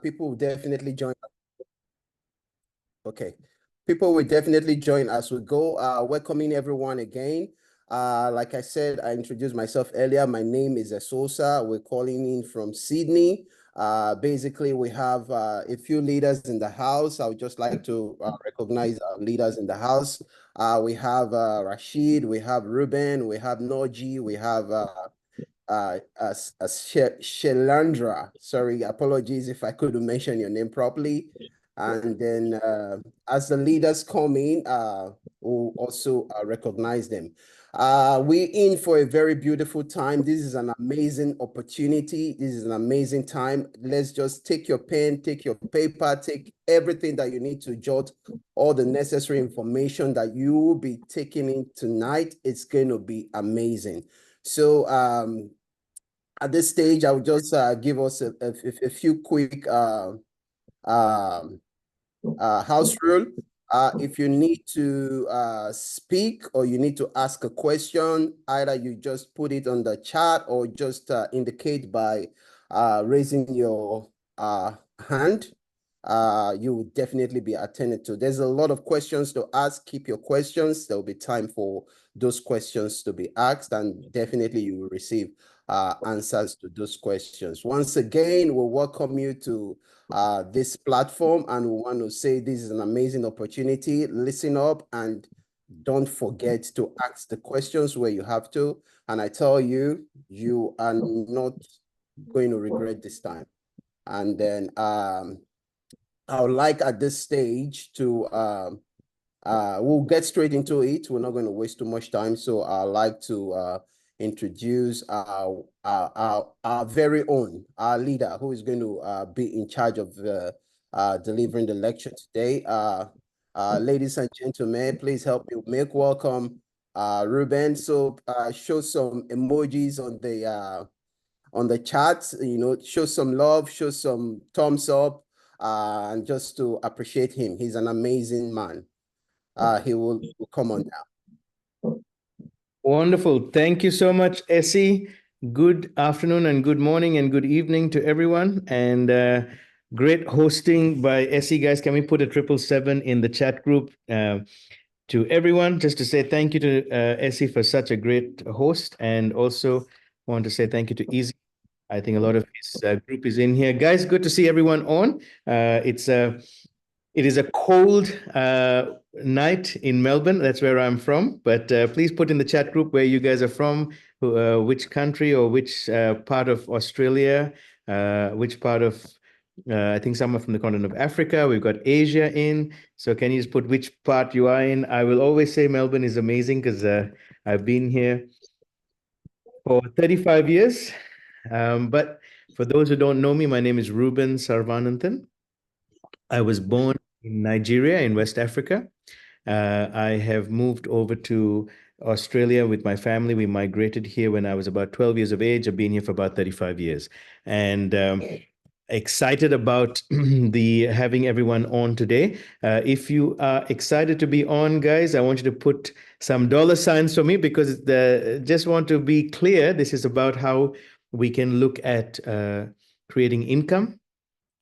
people will definitely join. Okay. People will definitely join as we go. Welcoming everyone again. Like I said, I introduced myself earlier. My name is Esosa. We're calling in from Sydney. Basically, we have a few leaders in the house. I would just like to recognize our leaders in the house. We have Rashid, we have Ruben, we have Noji, we have Shelandra. Sorry, apologies if I couldn't mention your name properly. And then as the leaders come in, we'll also recognize them. We're in for a very beautiful time. This is an amazing opportunity. This is an amazing time. Let's just take your pen, take your paper, take everything that you need to jot all the necessary information that you will be taking in tonight. It's going to be amazing. So at this stage, I'll just give us a few quick house rule. If you need to speak or you need to ask a question, either you just put it on the chat or just indicate by raising your hand. You will definitely be attended to. There's a lot of questions to ask. Keep your questions. There will be time for those questions to be asked, and definitely you will receive answers to those questions. Once again, we welcome you to this platform, and we want to say this is an amazing opportunity. Listen up and don't forget to ask the questions where you have to. And I tell you, you are not going to regret this time. And then I would like at this stage to we'll get straight into it. We're not going to waste too much time. So I'd like to introduce our very own, our leader, who is going to be in charge of delivering the lecture today. Ladies and gentlemen, please help me make welcome Ruben. So show some emojis on the chat, you know, show some love, show some thumbs up, and just to appreciate him. He's an amazing man. He will come on now. Wonderful. Thank you so much, Essie. Good afternoon and good morning and good evening to everyone. And great hosting by Essie. Guys, can we put a 777 in the chat group to everyone? Just to say thank you to Essie for such a great host. And also want to say thank you to Easy. I think a lot of his group is in here. Guys, good to see everyone on. It is a cold night in Melbourne. That's where I'm from. But please put in the chat group where you guys are from, which country or which part of Australia, which part of, I think some are from the continent of Africa. We've got Asia in. So can you just put which part you are in? I will always say Melbourne is amazing because I've been here for 35 years. But for those who don't know me, my name is Ruben Sarvananthan. I was born in Nigeria in West Africa. I have moved over to Australia with my family. We migrated here when I was about 12 years of age. I've been here for about 35 years. And excited about the having everyone on today. If you are excited to be on, guys, I want you to put some dollar signs for me because just want to be clear, this is about how we can look at creating income,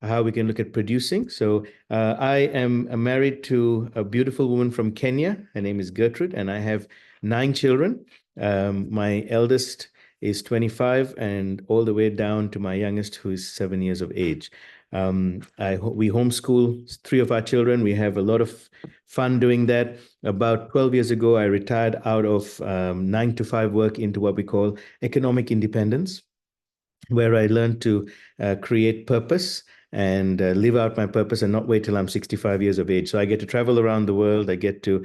how we can look at producing. So I am married to a beautiful woman from Kenya. Her name is Gertrude, and I have 9 children. My eldest is 25 and all the way down to my youngest, who is 7 years of age. We homeschool 3 of our children. We have a lot of fun doing that. About 12 years ago, I retired out of 9-to-5 work into what we call economic independence, where I learned to create purpose and live out my purpose and not wait till I'm 65 years of age. So I get to travel around the world. I get to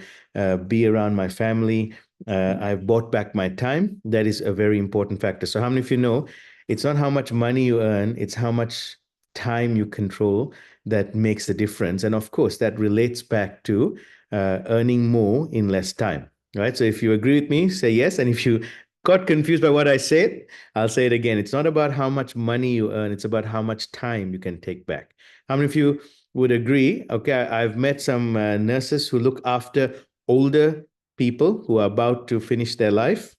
be around my family. I've bought back my time. That is a very important factor. So how many of you know it's not how much money you earn, it's how much time you control that makes the difference. And of course, that relates back to earning more in less time, right? So if you agree with me, say yes. And if you got confused by what I said, I'll say it again. It's not about how much money you earn. It's about how much time you can take back. How many of you would agree? Okay, I've met some nurses who look after older people who are about to finish their life,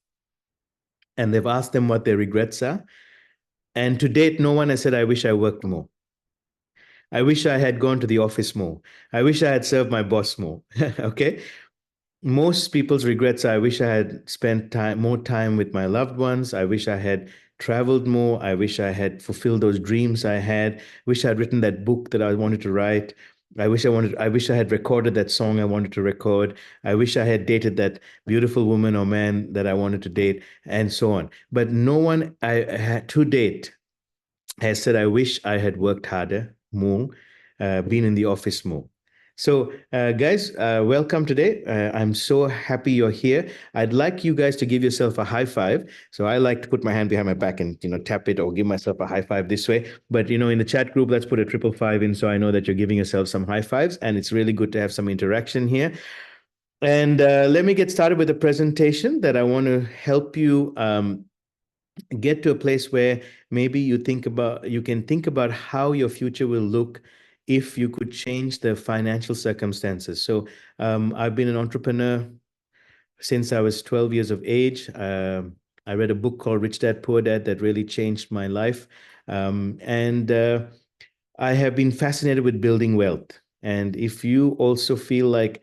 and they've asked them what their regrets are. And to date, no one has said, I wish I worked more. I wish I had gone to the office more. I wish I had served my boss more. Okay. Most people's regrets are, I wish I had spent more time with my loved ones. I wish I had traveled more. I wish I had fulfilled those dreams I had. Wish I had written that book that I wanted to write. I wish I had recorded that song I wanted to record. I wish I had dated that beautiful woman or man that I wanted to date, and so on. But no one I had to date has said, I wish I had worked harder, more, been in the office more. So, guys, welcome today. I'm so happy you're here. I'd like you guys to give yourself a high five. So I like to put my hand behind my back and tap it or give myself a high five this way. But in the chat group, let's put a 555 in so I know that you're giving yourself some high fives. And it's really good to have some interaction here. And let me get started with a presentation that I want to help you get to a place where maybe you can think about how your future will look if you could change the financial circumstances. So I've been an entrepreneur since I was 12 years of age. I read a book called Rich Dad Poor Dad that really changed my life. And I have been fascinated with building wealth. And if you also feel like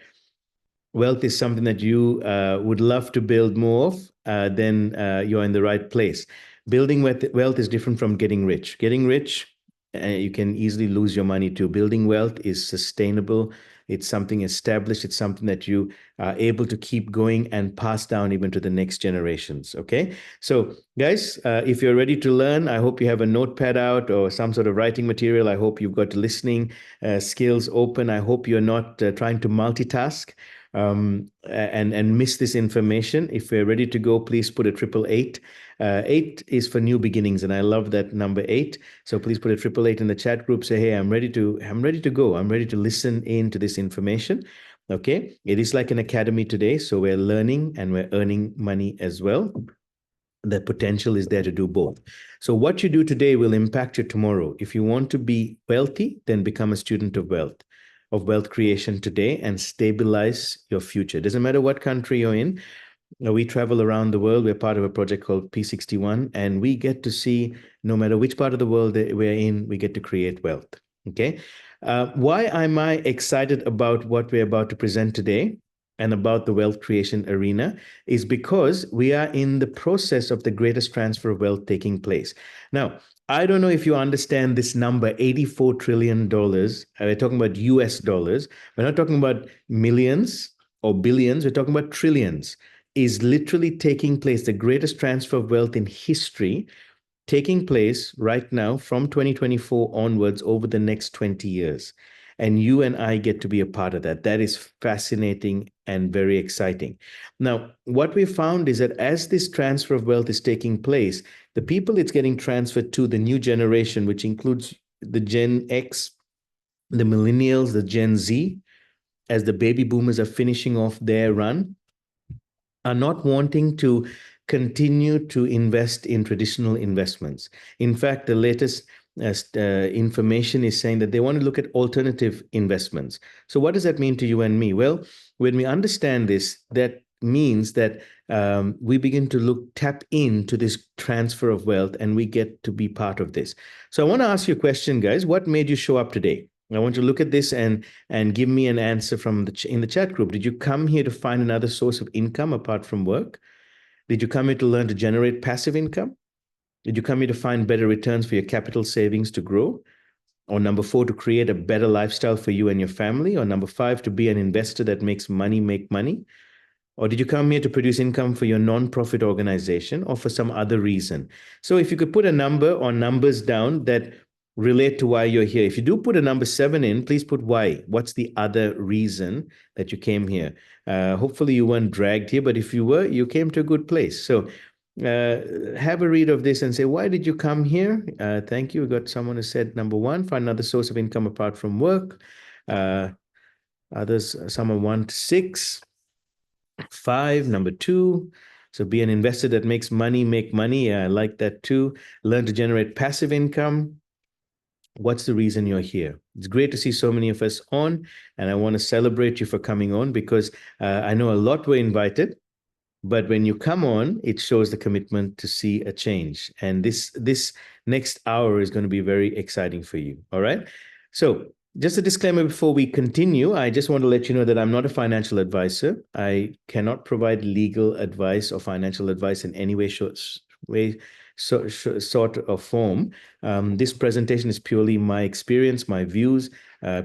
wealth is something that you would love to build more of, then you're in the right place. Building wealth is different from getting rich. Getting rich, you can easily lose your money too. Building wealth is sustainable. It's something established. It's something that you are able to keep going and pass down even to the next generations. Okay. So, guys, if you're ready to learn, I hope you have a notepad out or some sort of writing material. I hope you've got listening skills open. I hope you're not trying to multitask and miss this information. If we're ready to go, please put a 888. 8 is for new beginnings, and I love that number 8. So please put a 888 in the chat group. Say, hey, I'm ready to go. I'm ready to listen into this information. Okay, it is like an academy today, so we're learning and we're earning money as well. The potential is there to do both. So what you do today will impact your tomorrow. If you want to be wealthy, then become a student of wealth creation today and stabilize your future. Doesn't matter what country you're in. We travel around the world. We're part of a project called P61, and we get to see, no matter which part of the world that we're in, we get to create wealth. Okay. Why am I excited about what we're about to present today and about the wealth creation arena is because we are in the process of the greatest transfer of wealth taking place. Now, I don't know if you understand this number, $84 trillion. We're talking about US dollars. We're not talking about millions or billions. We're talking about trillions. Is literally taking place, the greatest transfer of wealth in history, taking place right now from 2024 onwards over the next 20 years. And you and I get to be a part of that. That is fascinating and very exciting. Now, what we found is that as this transfer of wealth is taking place, the people it's getting transferred to, the new generation, which includes the Gen X, the millennials, the Gen Z, as the baby boomers are finishing off their run, are not wanting to continue to invest in traditional investments. In fact, the latest information is saying that they want to look at alternative investments. So what does that mean to you and me? Well, when we understand this, that means that we begin to tap into this transfer of wealth, and we get to be part of this. So I want to ask you a question, guys. What made you show up today? I want you to look at this and give me an answer from in the chat group. Did you come here to find another source of income apart from work? Did you come here to learn to generate passive income? Did you come here to find better returns for your capital savings to grow? Or number 4, to create a better lifestyle for you and your family? Or number 5, to be an investor that makes money make money? Or did you come here to produce income for your non-profit organization or for some other reason? So if you could put a number or numbers down that relate to why you're here. If you do put a number 7 in, please put why. What's the other reason that you came here? Hopefully you weren't dragged here, but if you were, you came to a good place. So have a read of this and say, why did you come here? Thank you. We got someone who said, number 1, find another source of income apart from work. Others, someone want 6. 5, number 2. So be an investor that makes money make money. Yeah, I like that too. Learn to generate passive income. What's the reason you're here? It's great to see so many of us on, and I want to celebrate you for coming on because I know a lot were invited, but when you come on, it shows the commitment to see a change. And this next hour is going to be very exciting for you. All right. So just a disclaimer before we continue, I just want to let you know that I'm not a financial advisor. I cannot provide legal advice or financial advice in any way, sort of form. This presentation is purely my experience, my views,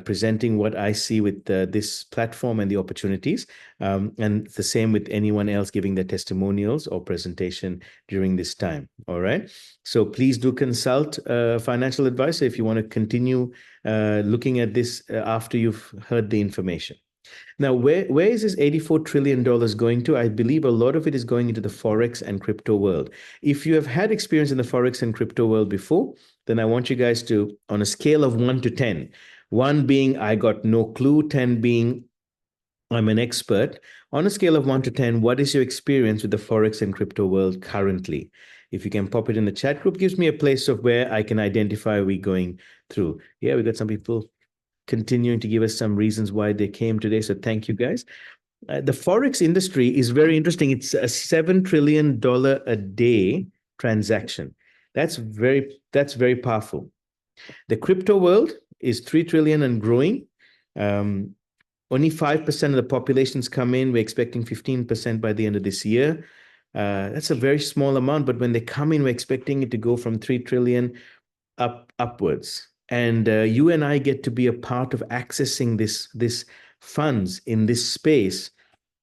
presenting what I see with this platform and the opportunities, and the same with anyone else giving their testimonials or presentation during this time. All right. So please do consult a financial advisor if you want to continue looking at this after you've heard the information. Now, where is this $84 trillion going to? I believe a lot of it is going into the Forex and crypto world. If you have had experience in the Forex and crypto world before, then I want you guys to, on a scale of 1 to 10, 1 being I got no clue, 10 being I'm an expert. On a scale of 1 to 10, what is your experience with the Forex and crypto world currently? If you can pop it in the chat group, gives me a place of where I can identify we going through. Yeah, we got some people continuing to give us some reasons why they came today. So thank you, guys. The Forex industry is very interesting. It's a $7 trillion a day transaction. That's very powerful. The crypto world is 3 trillion and growing. Only 5% of the populations come in. We're expecting 15% by the end of this year. That's a very small amount, but when they come in, we're expecting it to go from 3 trillion upwards. And you and I get to be a part of accessing this funds in this space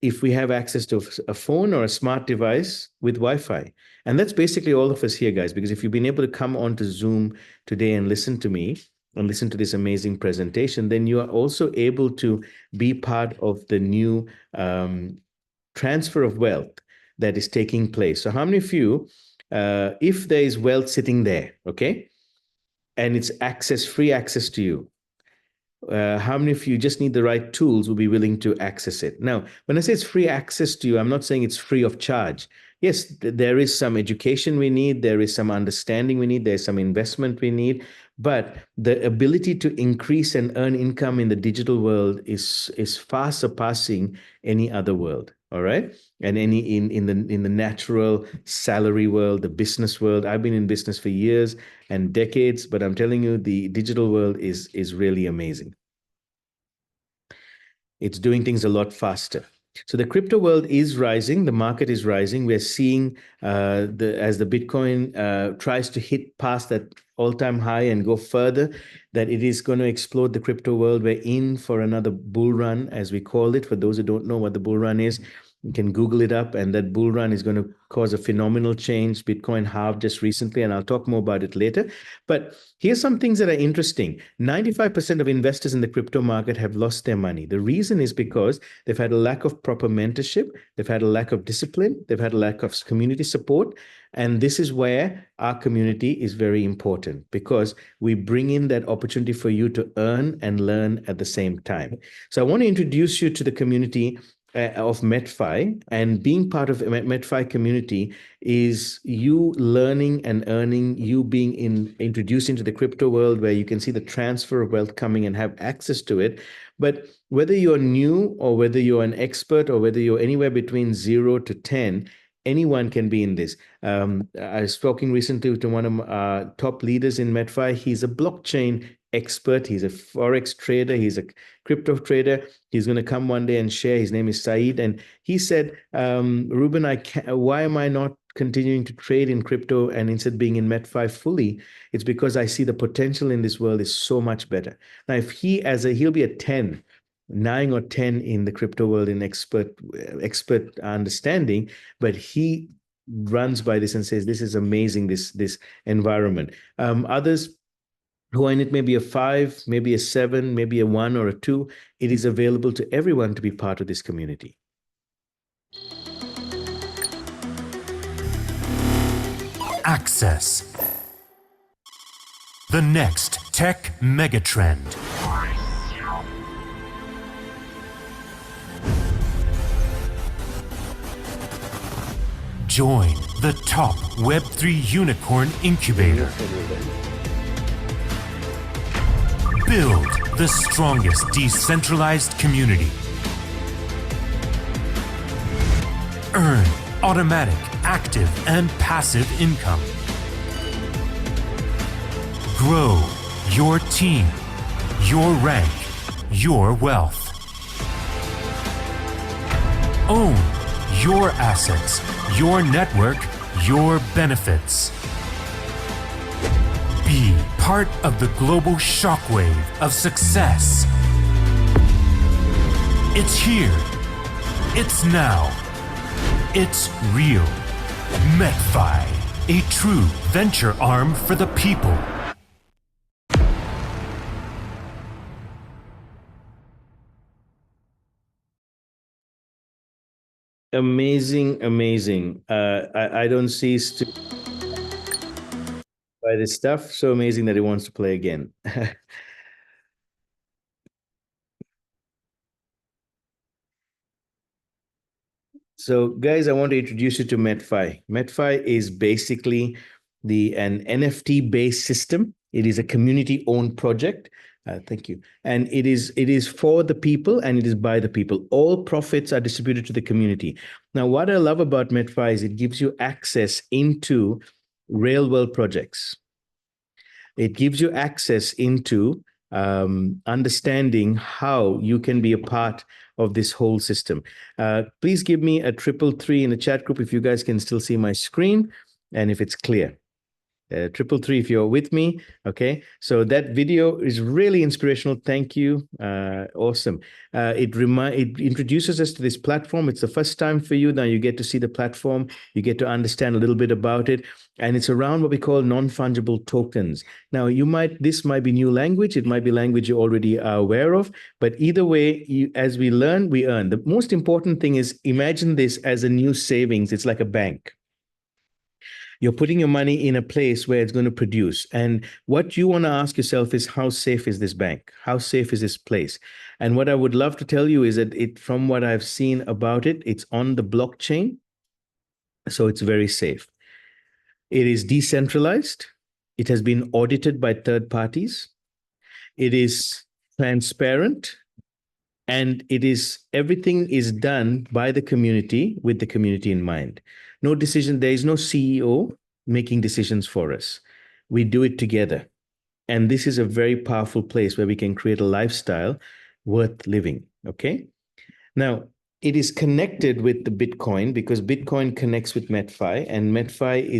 if we have access to a phone or a smart device with Wi-Fi. And that's basically all of us here, guys, because if you've been able to come onto Zoom today and listen to me and listen to this amazing presentation, then you are also able to be part of the new transfer of wealth that is taking place. So how many of you, if there is wealth sitting there, okay, and it's free access to you, how many of you just need the right tools will be willing to access it? Now, when I say it's free access to you, I'm not saying it's free of charge. Yes, there is some education we need, there is some understanding we need, there's some investment we need, but the ability to increase and earn income in the digital world is far surpassing any other world. All right. And in the natural salary world, the business world. I've been in business for years and decades, but I'm telling you, the digital world is really amazing. It's doing things a lot faster. So the crypto world is rising. The market is rising. We're seeing as the Bitcoin tries to hit past that all-time high and go further, that it is going to explode the crypto world. We're in for another bull run, as we call it. For those who don't know what the bull run is, you can Google it up, and that bull run is going to cause a phenomenal change. Bitcoin halved just recently, and I'll talk more about it later. But here's some things that are interesting. 95% of investors in the crypto market have lost their money. The reason is because they've had a lack of proper mentorship, they've had a lack of discipline, they've had a lack of community support. And this is where our community is very important, because we bring in that opportunity for you to earn and learn at the same time. So I want to introduce you to the community of Metfi, and being part of Metfi community is you learning and earning, you being introduced into the crypto world where you can see the transfer of wealth coming and have access to it. But whether you're new or whether you're an expert or whether you're anywhere between 0 to 10, anyone can be in this. I was talking recently to one of our top leaders in Metfi. He's a blockchain expert. He's a Forex trader. He's a crypto trader. He's going to come one day and share. His name is Saeed. And he said, Ruben, why am I not continuing to trade in crypto and instead being in Metfi fully? It's because I see the potential in this world is so much better. Now, if he'll be a 10, 9 or 10 in the crypto world in expert understanding, but he runs by this and says, this is amazing, this environment. Others who are in it, maybe a 5, maybe a 7, maybe a 1 or a 2. It is available to everyone to be part of this community. Access. The next tech megatrend. Join the top Web3 unicorn incubator. Build the strongest decentralized community. Earn automatic, active, and passive income. Grow your team, your rank, your wealth. Own your assets, your network, your benefits. Be part of the global shockwave of success. It's here. It's now. It's real. Metfi, a true venture arm for the people. Amazing, amazing. I don't cease to buy this stuff. So amazing that he wants to play again. So, guys, I want to introduce you to Metfi. Metfi is basically an NFT-based system. It is a community-owned project. Thank you. And it is for the people and it is by the people. All profits are distributed to the community. Now, what I love about Metfi is it gives you access into real-world projects. It gives you access into understanding how you can be a part of this whole system. Please give me a 333 in the chat group if you guys can still see my screen and if it's clear. 333 if you're with me. Okay, so that video is really inspirational. Thank you. Awesome. It introduces us to this platform. It's the first time for you. Now you get to see the platform. You get to understand a little bit about it. And it's around what we call non-fungible tokens. Now this might be new language. It might be language you already are aware of. But either way, as we learn, we earn. The most important thing is imagine this as a new savings. It's like a bank. You're putting your money in a place where it's going to produce. And what you want to ask yourself is, how safe is this bank? How safe is this place? And what I would love to tell you is that from what I've seen about it, it's on the blockchain. So it's very safe. It is decentralized. It has been audited by third parties. It is transparent. And everything is done by the community with the community in mind. No decision, there is no CEO making decisions for us. We do it together. And this is a very powerful place where we can create a lifestyle worth living, okay? Now, it is connected with the Bitcoin because Bitcoin connects with Metfi, and Metfi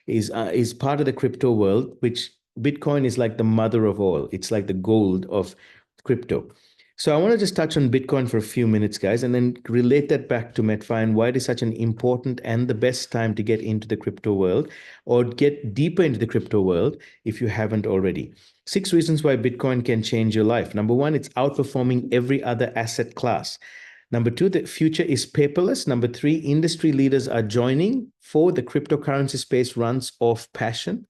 is part of the crypto world, which Bitcoin is like the mother of all. It's like the gold of crypto. So I want to just touch on Bitcoin for a few minutes, guys, and then relate that back to Metfi and why it is such an important and the best time to get into the crypto world or get deeper into the crypto world if you haven't already. 6 reasons why Bitcoin can change your life. Number 1, it's outperforming every other asset class. Number 2, the future is paperless. Number 3, industry leaders are joining. 4, the cryptocurrency space runs off passion.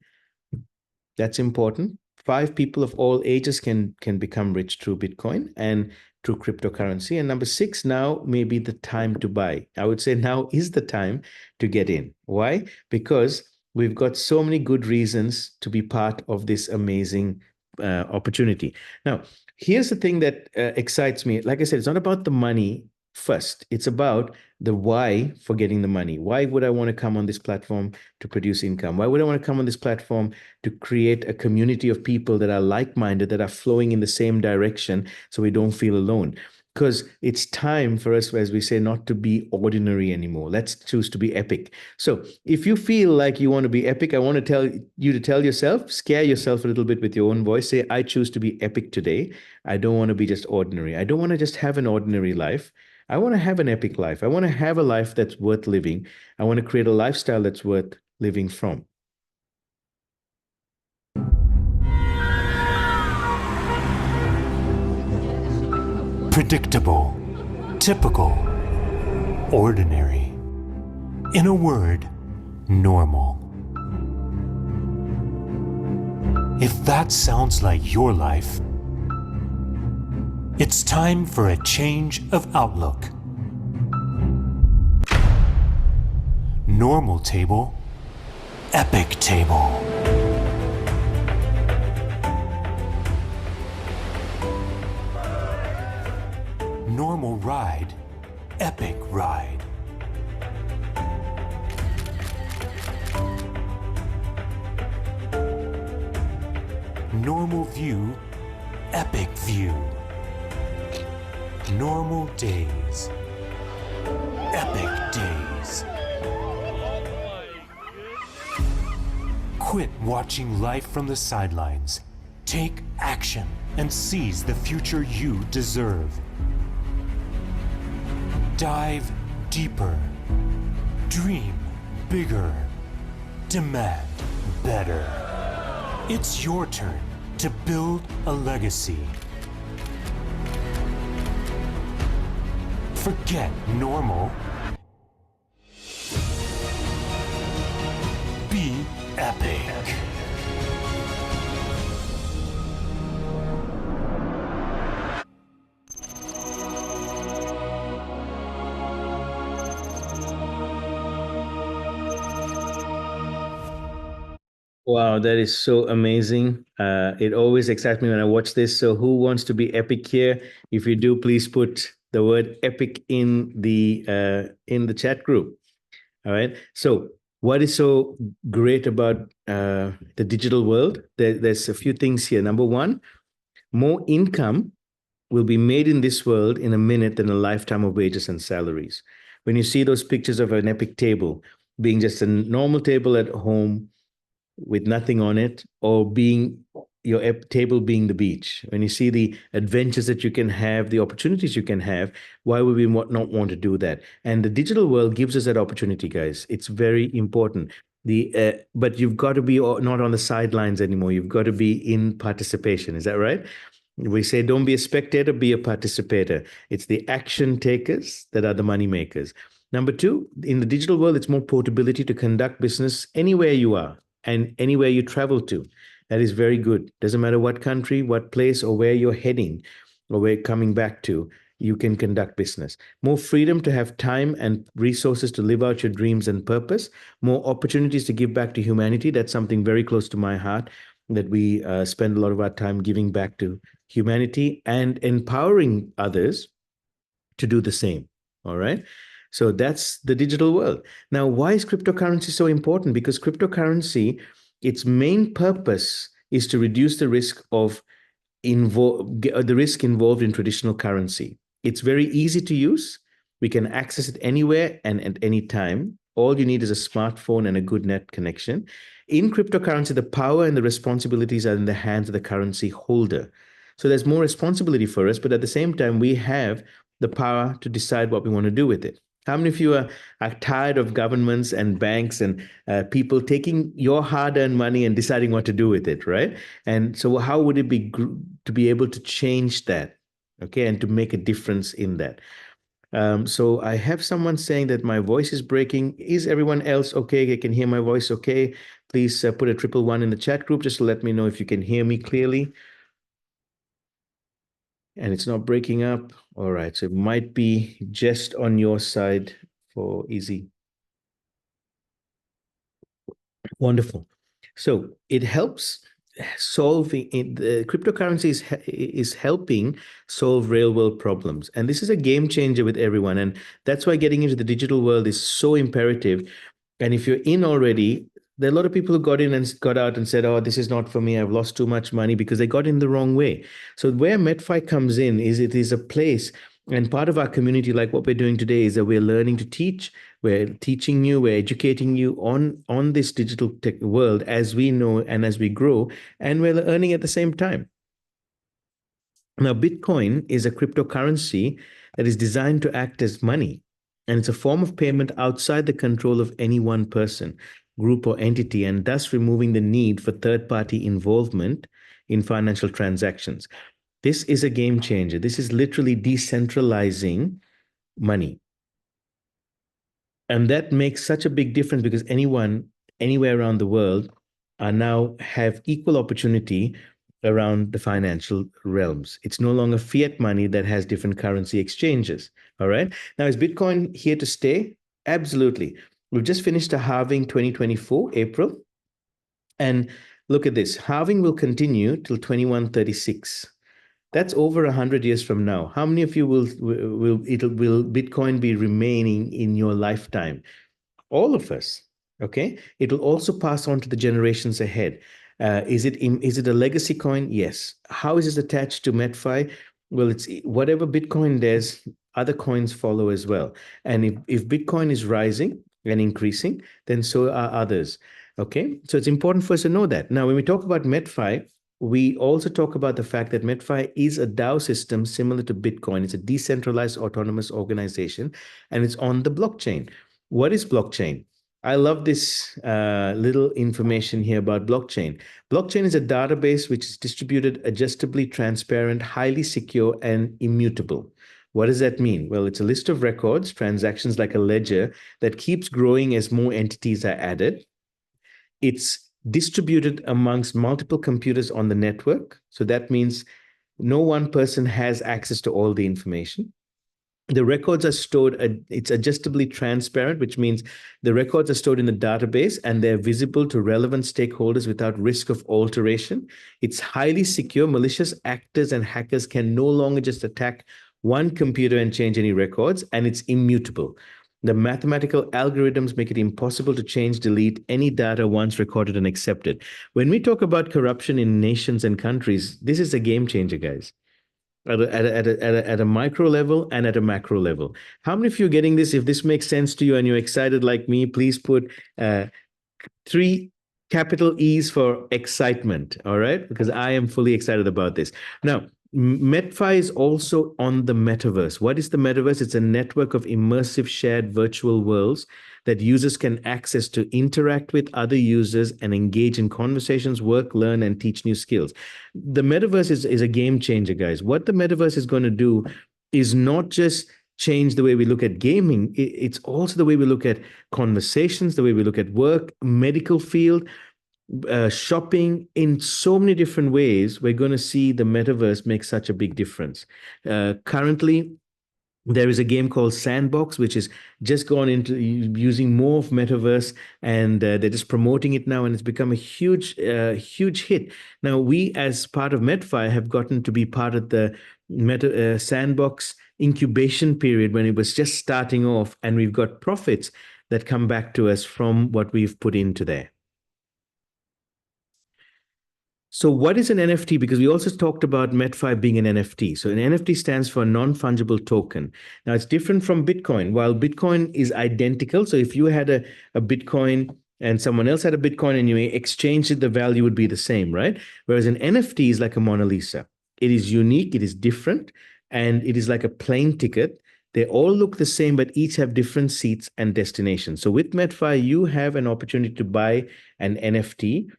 That's important. 5, people of all ages can become rich through Bitcoin and through cryptocurrency. And number 6, now may be the time to buy. I would say now is the time to get in. Why? Because we've got so many good reasons to be part of this amazing opportunity. Now, here's the thing that excites me. Like I said, it's not about the money first. It's about the why for getting the money. Why would I want to come on this platform to produce income? Why would I want to come on this platform to create a community of people that are like-minded, that are flowing in the same direction so we don't feel alone? Because it's time for us, as we say, not to be ordinary anymore. Let's choose to be epic. So if you feel like you want to be epic, I want to tell you to tell yourself, scare yourself a little bit with your own voice. Say, I choose to be epic today. I don't want to be just ordinary. I don't want to just have an ordinary life. I want to have an epic life. I want to have a life that's worth living. I want to create a lifestyle that's worth living from. Predictable, typical, ordinary. In a word, normal. If that sounds like your life, it's time for a change of outlook. Normal table, epic table. Normal ride, epic ride. Normal view, epic view. Normal days. Epic days. Quit watching life from the sidelines. Take action and seize the future you deserve. Dive deeper. Dream bigger. Demand better. It's your turn to build a legacy. Forget normal. Be epic. Wow, that is so amazing. It always excites me when I watch this. So who wants to be epic here? If you do, please put the word epic in the chat group. All right. So what is so great about the digital world? There's a few things here. Number one, more income will be made in this world in a minute than a lifetime of wages and salaries. When you see those pictures of an epic table being just a normal table at home with nothing on it, or being your table being the beach, when you see the adventures that you can have, the opportunities you can have, why would we not want to do that? And the digital world gives us that opportunity, guys. It's very important. But you've got to be not on the sidelines anymore. You've got to be in participation. Is that right? We say don't be a spectator, be a participator. It's the action takers that are the money makers. Number two, in the digital world, it's more portability to conduct business anywhere you are and anywhere you travel to. That is very good. Doesn't matter what country, what place, or where you're heading, or where you're coming back to, you can conduct business. More freedom to have time and resources to live out your dreams and purpose. More opportunities to give back to humanity. That's something very close to my heart, that we spend a lot of our time giving back to humanity and empowering others to do the same. All right. So that's the digital world. Now, why is cryptocurrency so important? Because cryptocurrency, its main purpose is to reduce the risk involved in traditional currency. It's very easy to use. We can access it anywhere and at any time. All you need is a smartphone and a good net connection. In cryptocurrency, the power and the responsibilities are in the hands of the currency holder. So there's more responsibility for us, but at the same time, we have the power to decide what we want to do with it. How many of you are tired of governments and banks and people taking your hard-earned money and deciding what to do with it, right? And so how would it be to be able to change that, okay, and to make a difference in that? So I have someone saying that my voice is breaking. Is everyone else okay? They can hear my voice okay? Please put a 111 in the chat group just to let me know if you can hear me clearly. And it's not breaking up. All right, so it might be just on your side for easy. Wonderful. So it helps solving the cryptocurrency is helping solve real world problems. And this is a game changer with everyone. And that's why getting into the digital world is so imperative. And if you're in already, there are a lot of people who got in and got out and said, oh, this is not for me. I've lost too much money because they got in the wrong way. So where Metfi comes in is it is a place, and part of our community, like what we're doing today, is that we're learning to teach. We're teaching you, we're educating you on this digital tech world as we know and as we grow, and we're earning at the same time. Now, Bitcoin is a cryptocurrency that is designed to act as money, and it's a form of payment outside the control of any one person, group, or entity, and thus removing the need for third-party involvement in financial transactions. This is a game changer. This is literally decentralizing money. And that makes such a big difference because anyone, anywhere around the world, are now have equal opportunity around the financial realms. It's no longer fiat money that has different currency exchanges. All right. Now, is Bitcoin here to stay? Absolutely. We've just finished a halving 2024, April. And look at this. Halving will continue till 2136. That's over 100 years from now. How many of you will Bitcoin be remaining in your lifetime? All of us. Okay. It will also pass on to the generations ahead. Is it a legacy coin? Yes. How is it attached to Metfi? Well, it's whatever Bitcoin does, other coins follow as well. And if Bitcoin is rising and increasing, then so are others. Okay, so it's important for us to know that. Now, when we talk about Metfi, we also talk about the fact that Metfi is a DAO system similar to Bitcoin. It's a decentralized autonomous organization, and it's on the blockchain. What is blockchain? I love this little information here about blockchain. Blockchain is a database which is distributed, adjustably transparent, highly secure, and immutable. What does that mean? Well, it's a list of records, transactions like a ledger that keeps growing as more entities are added. It's distributed amongst multiple computers on the network. So that means no one person has access to all the information. The records are stored, it's adjustably transparent, which means the records are stored in the database and they're visible to relevant stakeholders without risk of alteration. It's highly secure. Malicious actors and hackers can no longer just attack one computer and change any records, and it's immutable. The mathematical algorithms make it impossible to change, delete any data once recorded and accepted. When we talk about corruption in nations and countries, this is a game changer, guys. At a micro level and at a macro level. How many of you are getting this? If this makes sense to you and you're excited like me, please put 3 capital E's for excitement, all right? Because I am fully excited about this. Now, Metfi is also on the metaverse. What is the metaverse? It's a network of immersive shared virtual worlds that users can access to interact with other users and engage in conversations, work, learn, and teach new skills. The metaverse is a game changer, guys. What the metaverse is going to do is not just change the way we look at gaming, it's also the way we look at conversations, the way we look at work, medical field, shopping. In so many different ways, we're going to see the metaverse make such a big difference. Currently, there is a game called Sandbox, which is just gone into using more of metaverse, and they're just promoting it now, and it's become a huge hit. Now, we as part of Metfi have gotten to be part of the Sandbox incubation period when it was just starting off, and we've got profits that come back to us from what we've put into there. So what is an NFT? Because we also talked about Metfi being an NFT. So an NFT stands for non-fungible token. Now, it's different from Bitcoin. While Bitcoin is identical, so if you had a Bitcoin and someone else had a Bitcoin and you exchanged it, the value would be the same, right? Whereas an NFT is like a Mona Lisa. It is unique, it is different, and it is like a plane ticket. They all look the same, but each have different seats and destinations. So with Metfi, you have an opportunity to buy an NFT.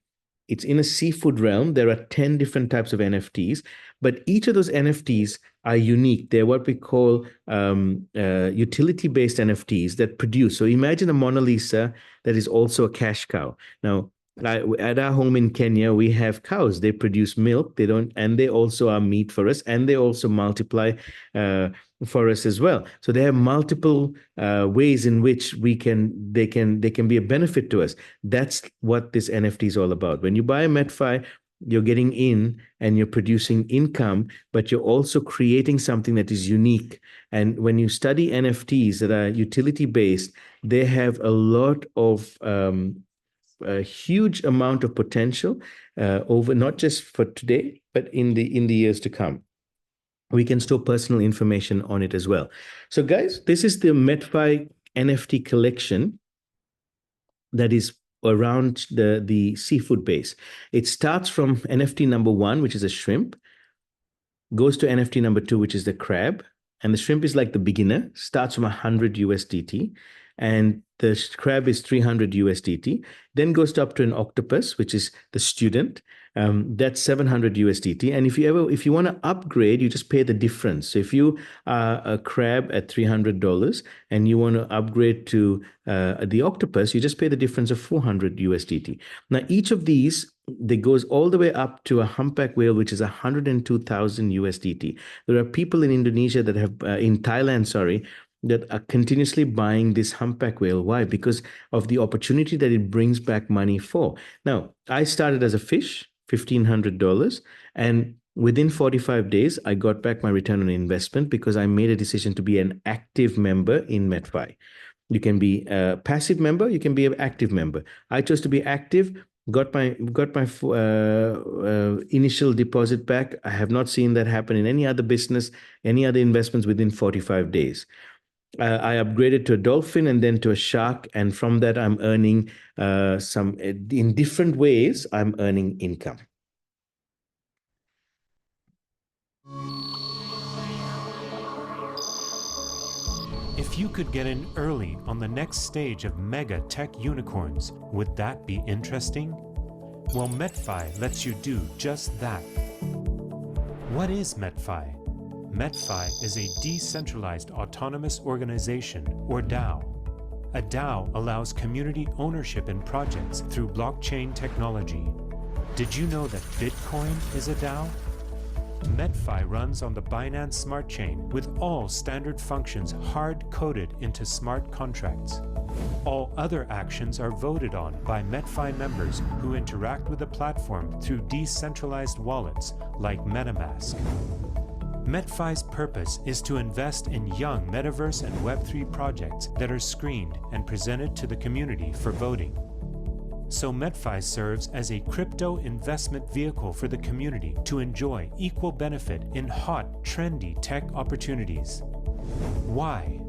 It's in a seafood realm. There are 10 different types of NFTs, but each of those NFTs are unique. They're what we call utility-based NFTs that produce. So imagine a Mona Lisa that is also a cash cow. Now, at our home in Kenya, we have cows. They produce milk. And they also are meat for us, and they also multiply for us as well. So they have multiple ways in which they can be a benefit to us. That's what this NFT is all about. When you buy a Metfi, you're getting in and you're producing income, but you're also creating something that is unique. And when you study NFTs that are utility based, they have a lot of a huge amount of potential over not just for today, but in the years to come. We can store personal information on it as well. So guys, this is the Metfi NFT collection that is around the seafood base. It starts from NFT number 1, which is a shrimp, goes to NFT number 2, which is the crab. And the shrimp is like the beginner, starts from 100 USDT. And the crab is 300 USDT, then goes up to an octopus, which is the student. That's 700 USDT. And if you want to upgrade, you just pay the difference. So if you are a crab at $300 and you want to upgrade to the octopus, you just pay the difference of 400 USDT. Now, each of these, they goes all the way up to a humpback whale, which is 102,000 USDT. There are people in Indonesia that have, in Thailand, sorry, that are continuously buying this humpback whale. Why? Because of the opportunity that it brings back money for. Now, I started as a fish, $1,500, and within 45 days, I got back my return on investment because I made a decision to be an active member in Metfi. You can be a passive member, you can be an active member. I chose to be active got my initial deposit back. I have not seen that happen in any other business, any other investments within 45 days. I upgraded to a dolphin and then to a shark, and from that I'm earning some in different ways. I'm earning income. If you could get in early on the next stage of mega tech unicorns, would that be interesting? Well, Metfi lets you do just that. What is Metfi? Metfi is a decentralized autonomous organization, or DAO. A DAO allows community ownership in projects through blockchain technology. Did you know that Bitcoin is a DAO? Metfi runs on the Binance Smart Chain with all standard functions hard-coded into smart contracts. All other actions are voted on by Metfi members who interact with the platform through decentralized wallets like MetaMask. Metfi's purpose is to invest in young Metaverse and Web3 projects that are screened and presented to the community for voting. So Metfi serves as a crypto investment vehicle for the community to enjoy equal benefit in hot, trendy tech opportunities. Why?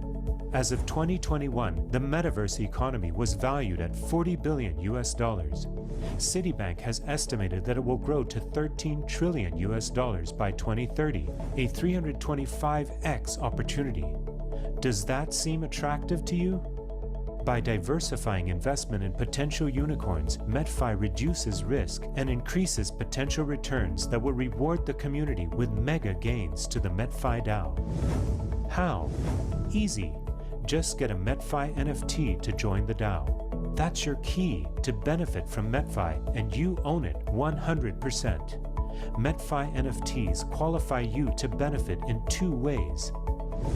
As of 2021, the metaverse economy was valued at $40 billion. Citibank has estimated that it will grow to $13 trillion by 2030, a 325x opportunity. Does that seem attractive to you? By diversifying investment in potential unicorns, Metfi reduces risk and increases potential returns that will reward the community with mega gains to the Metfi DAO. How? Easy. Just get a Metfi NFT to join the DAO. That's your key to benefit from Metfi, and you own it 100%. Metfi NFTs qualify you to benefit in two ways.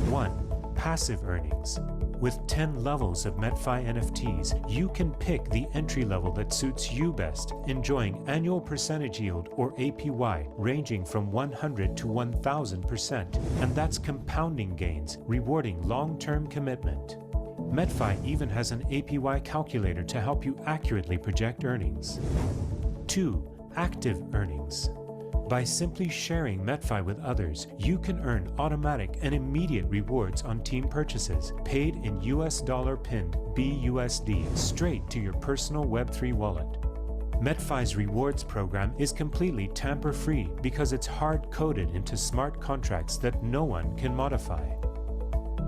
1. Passive earnings. With 10 levels of Metfi NFTs, you can pick the entry level that suits you best, enjoying annual percentage yield or APY ranging from 100 to 1000%, and that's compounding gains, rewarding long-term commitment. Metfi even has an APY calculator to help you accurately project earnings. 2. Active earnings. By simply sharing Metfi with others, you can earn automatic and immediate rewards on team purchases, paid in US dollar pinned BUSD straight to your personal Web3 wallet. Metfi's rewards program is completely tamper-free because it's hard-coded into smart contracts that no one can modify.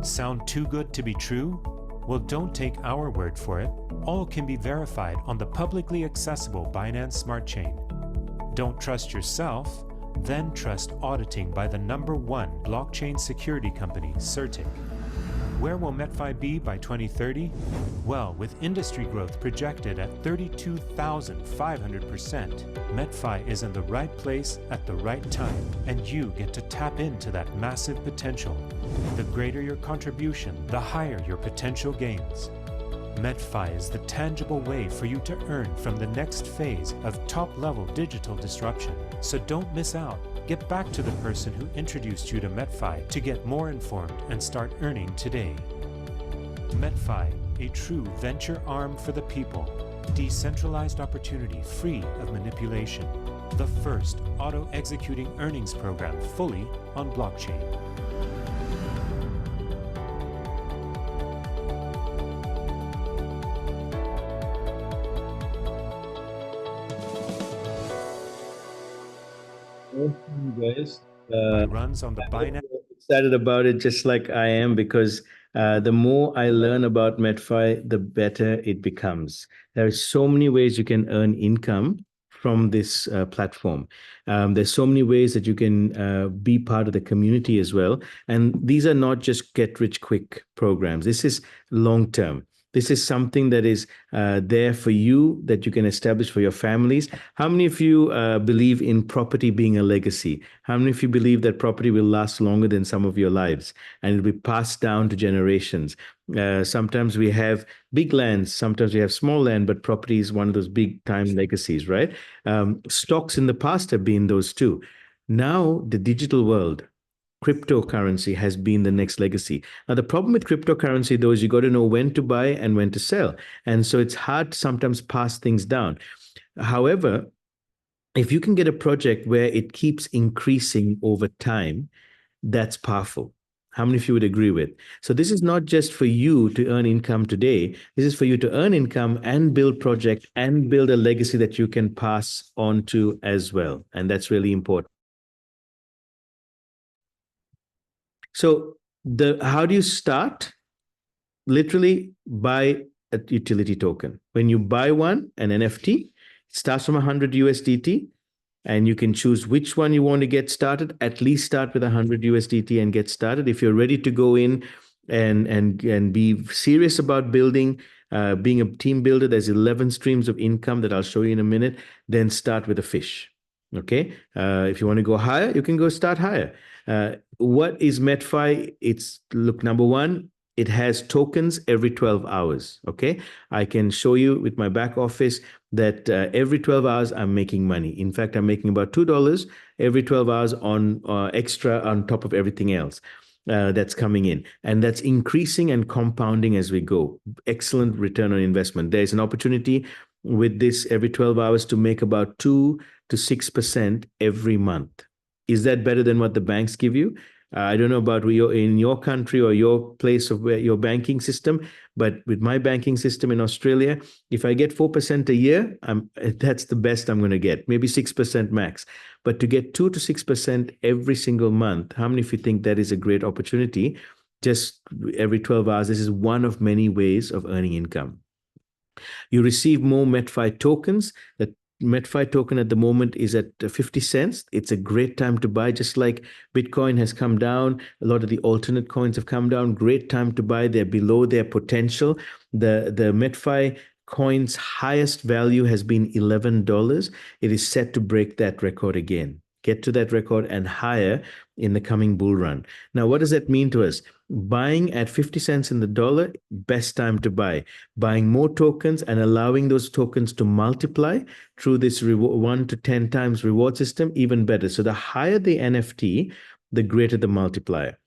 Sound too good to be true? Well, don't take our word for it. All can be verified on the publicly accessible Binance Smart Chain. Don't trust yourself? Then trust auditing by the #1 blockchain security company, Certic. Where will Metfi be by 2030? Well, with industry growth projected at 32,500%, Metfi is in the right place at the right time, and you get to tap into that massive potential. The greater your contribution, the higher your potential gains. Metfi is the tangible way for you to earn from the next phase of top-level digital disruption. So don't miss out. Get back to the person who introduced you to Metfi to get more informed and start earning today. Metfi, a true venture arm for the people. Decentralized opportunity free of manipulation. The first auto-executing earnings program fully on blockchain. You guys. Runs on the Binance. Excited about it, just like I am, because the more I learn about Metfi, the better it becomes. There are so many ways you can earn income from this platform. There's so many ways that you can be part of the community as well. And these are not just get-rich-quick programs. This is long-term. This is something that is there for you, that you can establish for your families. How many of you believe in property being a legacy? How many of you believe that property will last longer than some of your lives and it'll be passed down to generations? Sometimes we have big lands, sometimes we have small land, but property is one of those big time legacies, right? Stocks in the past have been those too. Now, the digital world, cryptocurrency has been the next legacy. Now, the problem with cryptocurrency, though, is you got to know when to buy and when to sell. And so it's hard to sometimes pass things down. However, if you can get a project where it keeps increasing over time, that's powerful. How many of you would agree with? So this is not just for you to earn income today. This is for you to earn income and build project and build a legacy that you can pass on to as well. And that's really important. So how do you start? Literally buy a utility token. When you buy one, an NFT, it starts from 100 USDT, and you can choose which one you want to get started. At least start with 100 USDT and get started. If you're ready to go in and be serious about building, being a team builder, there's 11 streams of income that I'll show you in a minute. Then start with a fish. Okay. If you want to go higher, you can go start higher. What is Metfi? It's, look, number one, it has tokens every 12 hours. Okay. I can show you with my back office that every 12 hours I'm making money. In fact, I'm making about $2 every 12 hours on extra on top of everything else that's coming in. And that's increasing and compounding as we go. Excellent return on investment. There's an opportunity with this every 12 hours to make about 2 to 6% every month. Is that better than what the banks give you? I don't know about in your country or your place of where your banking system, but with my banking system in Australia, if I get 4% a year, that's the best I'm going to get, maybe 6% max. But to get 2 to 6% every single month, how many of you think that is a great opportunity? Just every 12 hours, this is one of many ways of earning income. You receive more Metfi tokens. The Metfi token at the moment is at 50 cents. It's a great time to buy, just like Bitcoin has come down. A lot of the alternate coins have come down. Great time to buy. They're below their potential. The Metfi coin's highest value has been $11. It is set to break that record again. Get to that record and higher in the coming bull run. Now, what does that mean to us? Buying at 50 cents in the dollar, best time to buy. Buying more tokens and allowing those tokens to multiply through this 1 to 10 times reward system, even better. So the higher the NFT, the greater the multiplier.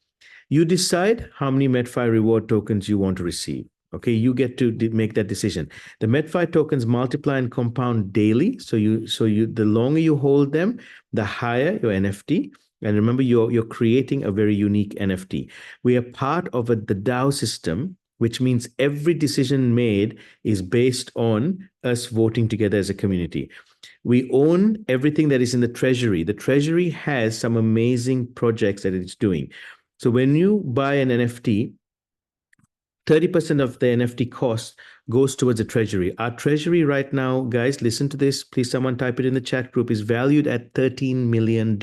You decide how many Metfi reward tokens you want to receive. Okay, you get to make that decision. The Metfi tokens multiply and compound daily. So the longer you hold them, the higher your NFT. And remember, you're creating a very unique NFT. We are part of the DAO system, which means every decision made is based on us voting together as a community. We own everything that is in the treasury. The treasury has some amazing projects that it's doing. So when you buy an NFT, 30% of the NFT cost goes towards the treasury. Our treasury right now, guys, listen to this. Please, someone type it in the chat group, is valued at $13 million,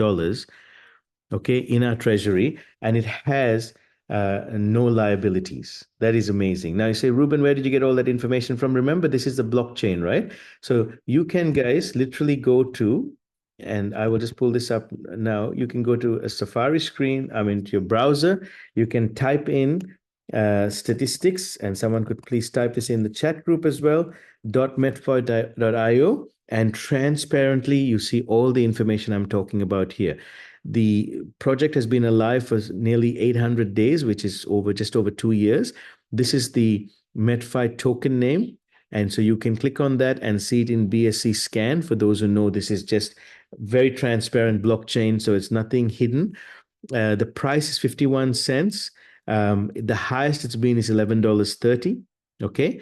okay, in our treasury, and it has no liabilities. That is amazing. Now you say, Ruben, where did you get all that information from? Remember, this is the blockchain, right? So you can, guys, literally go to, and I will just pull this up now. You can go to a Safari screen, to your browser. You can type in statistics, and someone could please type this in the chat group as well, .metfi.io, and transparently you see all the information I'm talking about here. The project has been alive for nearly 800 days, which is just over 2 years. This is the Metfi token name. And so you can click on that and see it in BSC scan. For those who know, this is just very transparent blockchain, so it's nothing hidden. The price is 51 cents. The highest it's been is $11.30. Okay,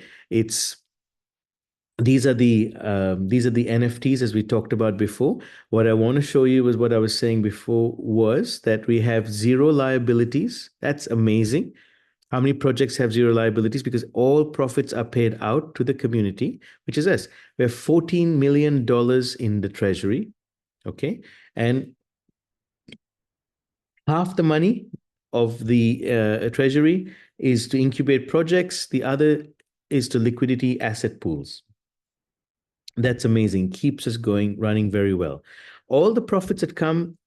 these are the NFTs as we talked about before. What I want to show you is what I was saying before, was that we have zero liabilities. That's amazing. How many projects have zero liabilities? Because all profits are paid out to the community, which is us. We have $14 million in the treasury. Okay, and half the money of the treasury is to incubate projects. The other is to liquidity asset pools. That's amazing. Keeps us running very well. All the profits that come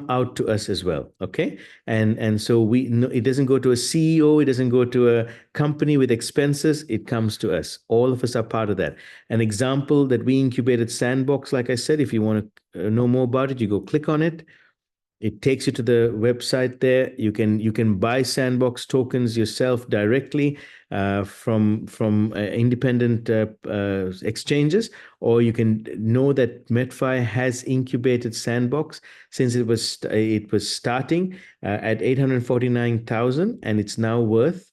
out to us as well. Okay. And so it doesn't go to a CEO. It doesn't go to a company with expenses. It comes to us. All of us are part of that. An example that we incubated Sandbox, like I said, if you want to know more about it, you go click on it. It takes you to the website there. You can buy Sandbox tokens yourself directly from independent exchanges, or you can know that Metfi has incubated Sandbox since it was starting at 849,000, and it's now worth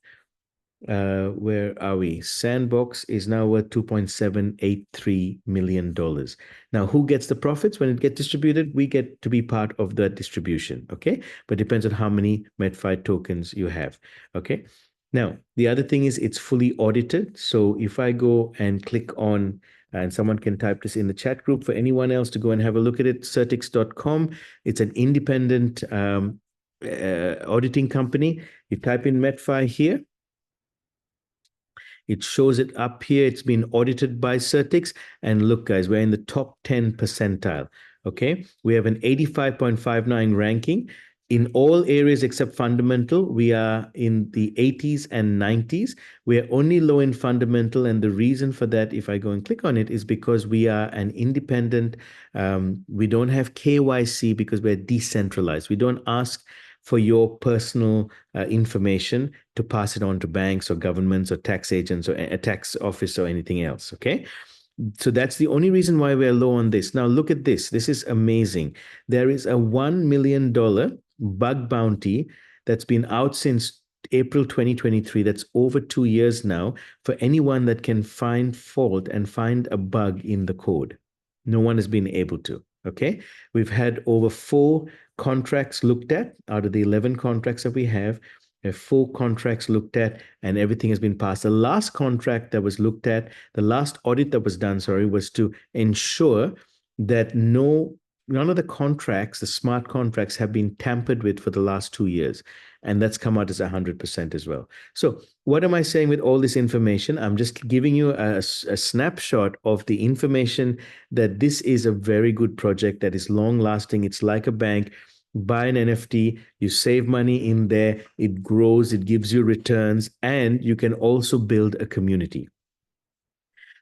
where are we? Sandbox is now worth $2.783 million. Now, who gets the profits when it gets distributed? We get to be part of that distribution, okay? But it depends on how many Metfi tokens you have, okay? Now, the other thing is it's fully audited. So if I go and click on, and someone can type this in the chat group for anyone else to go and have a look at it, certix.com. It's an independent auditing company. You type in Metfi here. It shows it up here. It's been audited by Certix. And look, guys, we're in the top 10 percentile. Okay. We have an 85.59 ranking. In all areas except fundamental, we are in the 80s and 90s. We are only low in fundamental. And the reason for that, if I go and click on it, is because we are an independent. We don't have KYC because we're decentralized. We don't ask for your personal information to pass it on to banks or governments or tax agents or a tax office or anything else, okay? So that's the only reason why we're low on this. Now look at this. This is amazing. There is a $1 million bug bounty that's been out since April 2023. That's over 2 years now for anyone that can find fault and find a bug in the code. No one has been able to, okay? We've had over 4 contracts looked at out of the 11 contracts that we have. 4 contracts looked at, and everything has been passed. The last contract that was looked at, the last audit that was done, was to ensure that none of the contracts, the smart contracts, have been tampered with for the last 2 years. And that's come out as 100% as well. So what am I saying with all this information? I'm just giving you a snapshot of the information that this is a very good project that is long lasting. It's like a bank. Buy an NFT, you save money in there, it grows, it gives you returns, and you can also build a community.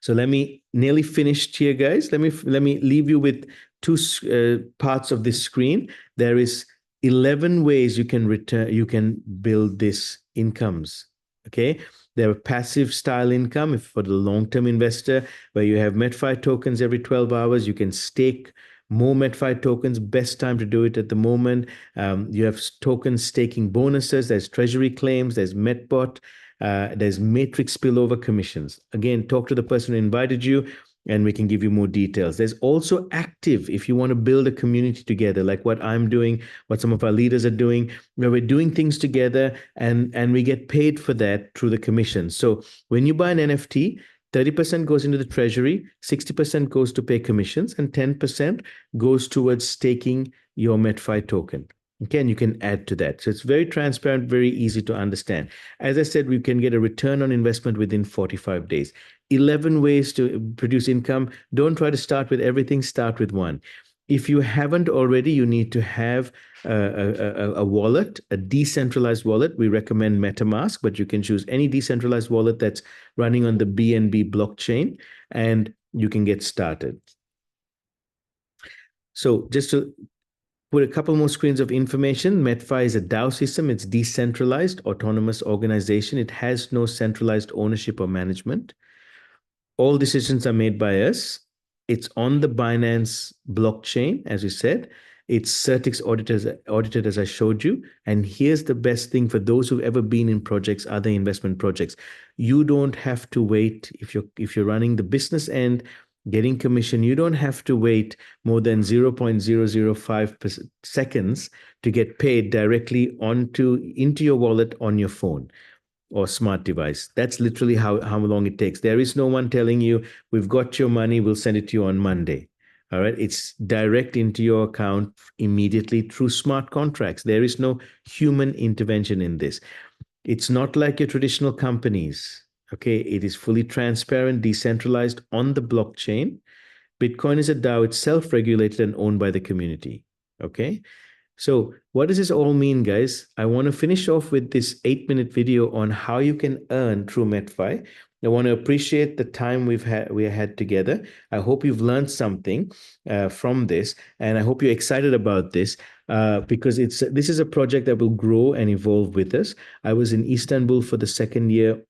So let me nearly finished here, guys. Let me leave you with 2 parts of this screen. There is 11 ways you can build this incomes. Okay. There are passive style income for the long-term investor, where you have Metfi tokens every 12 hours. You can stake more Metfi tokens. Best time to do it at the moment. You have token staking bonuses. There's treasury claims. There's Metbot. There's matrix spillover commissions. Again, talk to the person who invited you, and we can give you more details. There's also active, if you want to build a community together, like what I'm doing, what some of our leaders are doing, where we're doing things together and we get paid for that through the commission. So when you buy an NFT, 30% goes into the treasury, 60% goes to pay commissions, and 10% goes towards staking your Metfi token. Okay, and you can add to that. So it's very transparent, very easy to understand. As I said, we can get a return on investment within 45 days. 11 ways to produce income. Don't try to start with everything, start with one. If you haven't already, you need to have a wallet, a decentralized wallet. We recommend MetaMask, but you can choose any decentralized wallet that's running on the BNB blockchain, and you can get started. So just to put a couple more screens of information, Metfi is a DAO system. It's decentralized, autonomous organization. It has no centralized ownership or management. All decisions are made by us. It's on the Binance blockchain, as we said. It's Certix audited, as I showed you. And here's the best thing for those who've ever been in projects, other investment projects. You don't have to wait. If you're running the business end, getting commission, you don't have to wait more than 0.005 seconds to get paid directly into your wallet on your phone or smart device. That's literally how long it takes. There is no one telling you, we've got your money, we'll send it to you on Monday. All right. It's direct into your account immediately through smart contracts. There is no human intervention in this. It's not like your traditional companies. Okay. It is fully transparent, decentralized on the blockchain. Bitcoin is a DAO. It's self-regulated and owned by the community. Okay. So what does this all mean, guys? I want to finish off with this 8-minute video on how you can earn through Metfi. I want to appreciate the time we had together. I hope you've learned something from this, and I hope you're excited about this because this is a project that will grow and evolve with us. I was in Istanbul for the second year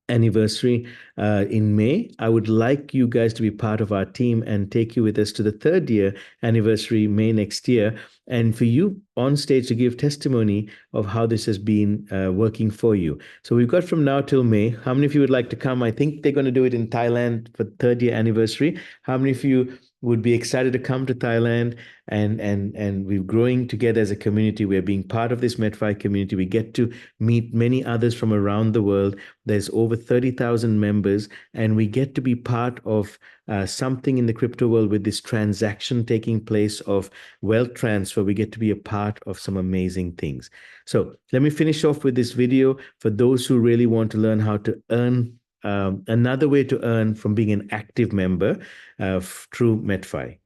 anniversary in May. I would like you guys to be part of our team and take you with us to the third year anniversary, May next year, and for you on stage to give testimony of how this has been working for you. So we've got from now till May. How many of you would like to come? I think they're going to do it in Thailand for third year anniversary. How many of you would be excited to come to Thailand, and we're growing together as a community. We're being part of this Metfi community. We get to meet many others from around the world. There's over 30,000 members, and we get to be part of something in the crypto world with this transaction taking place of wealth transfer. We get to be a part of some amazing things. So let me finish off with this video for those who really want to learn how to earn another way to earn from being an active member through Metfi.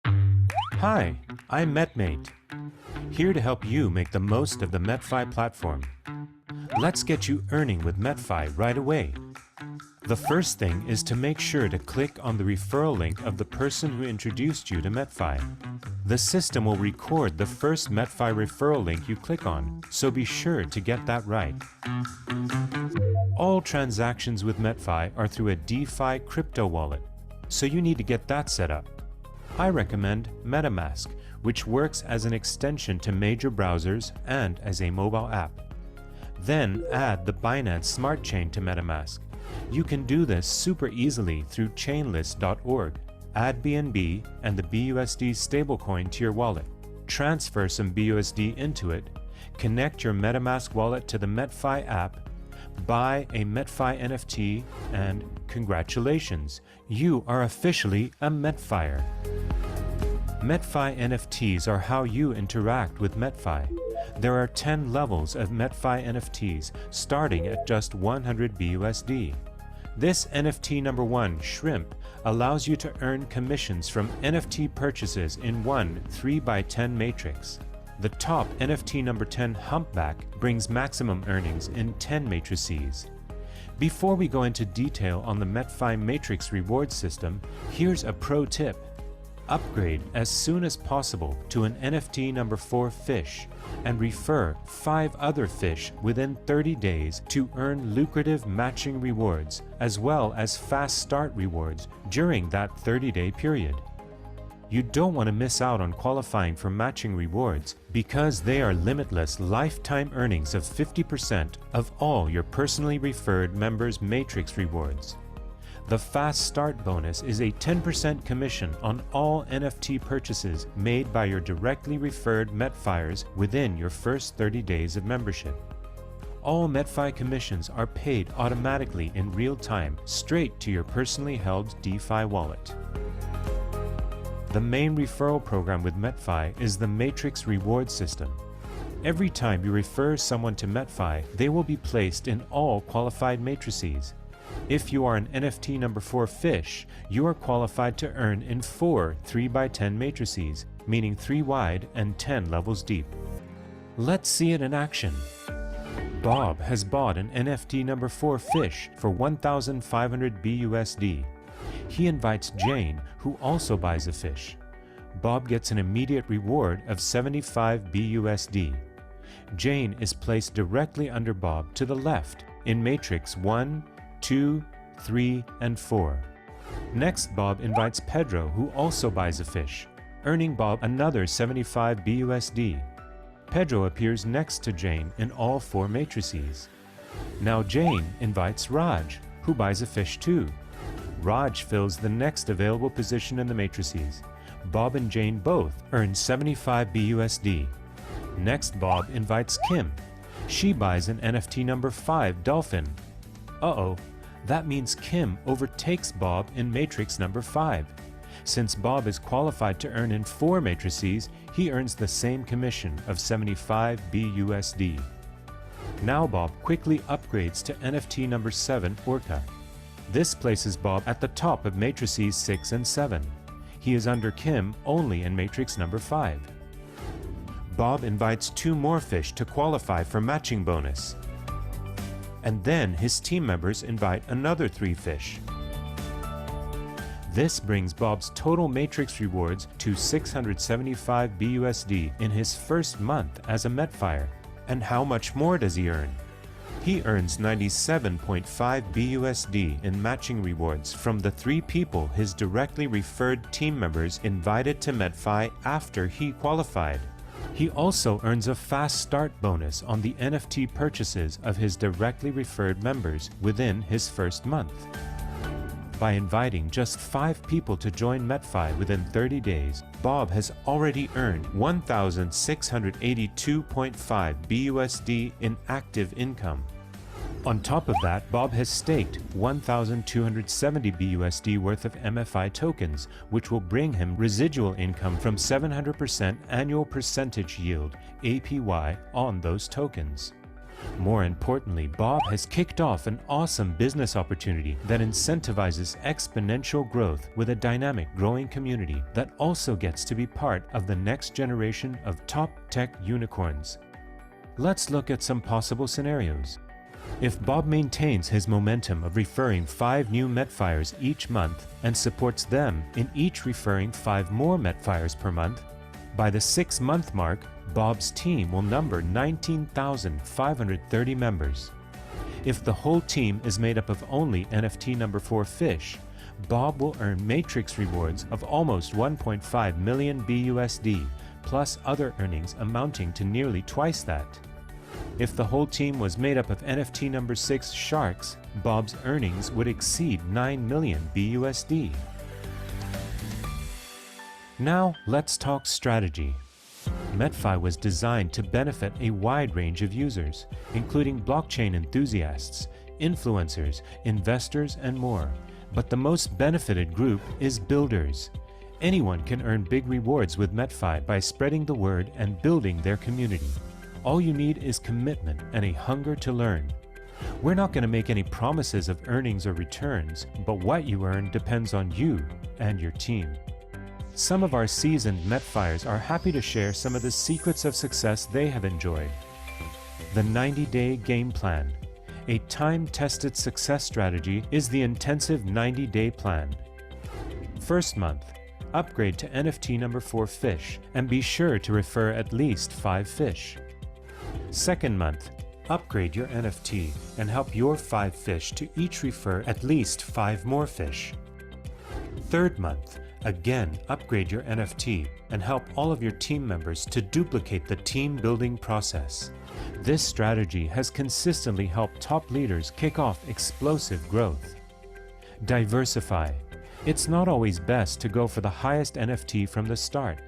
Hi, I'm MetMate, here to help you make the most of the Metfi platform. Let's get you earning with Metfi right away. The first thing is to make sure to click on the referral link of the person who introduced you to Metfi. The system will record the first Metfi referral link you click on, so be sure to get that right. All transactions with Metfi are through a DeFi crypto wallet, so you need to get that set up. I recommend MetaMask, which works as an extension to major browsers and as a mobile app. Then add the Binance Smart Chain to MetaMask. You can do this super easily through chainlist.org. Add BNB and the BUSD stablecoin to your wallet. Transfer some BUSD into it. Connect your MetaMask wallet to the Metfi app. Buy a Metfi NFT, and congratulations, you are officially a Metfier. Metfi NFTs are how you interact with Metfi. There are 10 levels of Metfi NFTs, starting at just 100 BUSD. This NFT number 1, Shrimp, allows you to earn commissions from NFT purchases in one 3x10 matrix. The top NFT number 10, Humpback, brings maximum earnings in 10 matrices. Before we go into detail on the Metfi matrix reward system, here's a pro tip. Upgrade as soon as possible to an NFT number 4 fish and refer 5 other fish within 30 days to earn lucrative matching rewards as well as fast start rewards during that 30-day period. You don't want to miss out on qualifying for matching rewards because they are limitless lifetime earnings of 50% of all your personally referred members' matrix rewards. The Fast Start bonus is a 10% commission on all NFT purchases made by your directly referred Metfiers within your first 30 days of membership. All Metfi commissions are paid automatically in real time, straight to your personally held DeFi wallet. The main referral program with Metfi is the Matrix Reward System. Every time you refer someone to Metfi, they will be placed in all qualified matrices. If you are an NFT number 4 fish, you are qualified to earn in 4 3x10 matrices, meaning 3 wide and 10 levels deep. Let's see it in action. Bob has bought an NFT number 4 fish for 1,500 BUSD. He invites Jane, who also buys a fish. Bob gets an immediate reward of 75 BUSD. Jane is placed directly under Bob to the left in matrix 1, 2, 3, and 4. Next, Bob invites Pedro, who also buys a fish, earning Bob another 75 BUSD. Pedro appears next to Jane in all 4 matrices. Now Jane invites Raj, who buys a fish too. Raj fills the next available position in the matrices. Bob and Jane both earn 75 BUSD. Next, Bob invites Kim. She buys an NFT number 5 Dolphin. Uh-oh, that means Kim overtakes Bob in matrix number 5. Since Bob is qualified to earn in 4 matrices, he earns the same commission of 75 BUSD. Now Bob quickly upgrades to NFT number 7 Orca. This places Bob at the top of matrices 6 and 7. He is under Kim only in matrix number 5. Bob invites 2 more fish to qualify for matching bonus. and then his team members invite another 3 fish. This brings Bob's total matrix rewards to 675 BUSD in his first month as a Metfire. And how much more does he earn? He earns 97.5 BUSD in matching rewards from the 3 people his directly referred team members invited to Metfi after he qualified. He also earns a fast start bonus on the NFT purchases of his directly referred members within his first month. By inviting just 5 people to join Metfi within 30 days, Bob has already earned 1,682.5 BUSD in active income. On top of that, Bob has staked 1,270 BUSD worth of MFI tokens, which will bring him residual income from 700% annual percentage yield, APY, on those tokens. More importantly, Bob has kicked off an awesome business opportunity that incentivizes exponential growth with a dynamic growing community that also gets to be part of the next generation of top tech unicorns. Let's look at some possible scenarios. If Bob maintains his momentum of referring 5 new Metfires each month and supports them in each referring 5 more Metfires per month, by the 6-month mark, Bob's team will number 19,530 members. If the whole team is made up of only NFT number 4 fish, Bob will earn matrix rewards of almost 1.5 million BUSD, plus other earnings amounting to nearly twice that. If the whole team was made up of NFT number 6 sharks, Bob's earnings would exceed 9 million BUSD. Now let's talk strategy. Metfi was designed to benefit a wide range of users, including blockchain enthusiasts, influencers, investors, and more. But the most benefited group is builders. Anyone can earn big rewards with Metfi by spreading the word and building their community. All you need is commitment and a hunger to learn. We're not going to make any promises of earnings or returns, but what you earn depends on you and your team. Some of our seasoned Metfires are happy to share some of the secrets of success they have enjoyed. The 90-day game plan. A time-tested success strategy is the intensive 90-day plan. First month, upgrade to NFT number 4 fish and be sure to refer at least 5 fish. Second month, upgrade your NFT and help your 5 fish to each refer at least 5 more fish. Third month, again upgrade your NFT and help all of your team members to duplicate the team building process. This strategy has consistently helped top leaders kick off explosive growth. Diversify. It's not always best to go for the highest NFT from the start.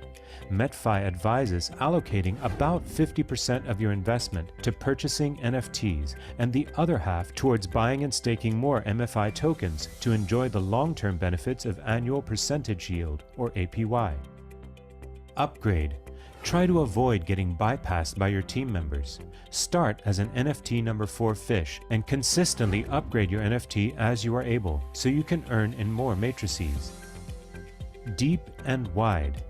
Metfi advises allocating about 50% of your investment to purchasing NFTs and the other half towards buying and staking more MFI tokens to enjoy the long-term benefits of annual percentage yield, or APY. Upgrade. Try to avoid getting bypassed by your team members. Start as an NFT number 4 fish and consistently upgrade your NFT as you are able so you can earn in more matrices. Deep and wide.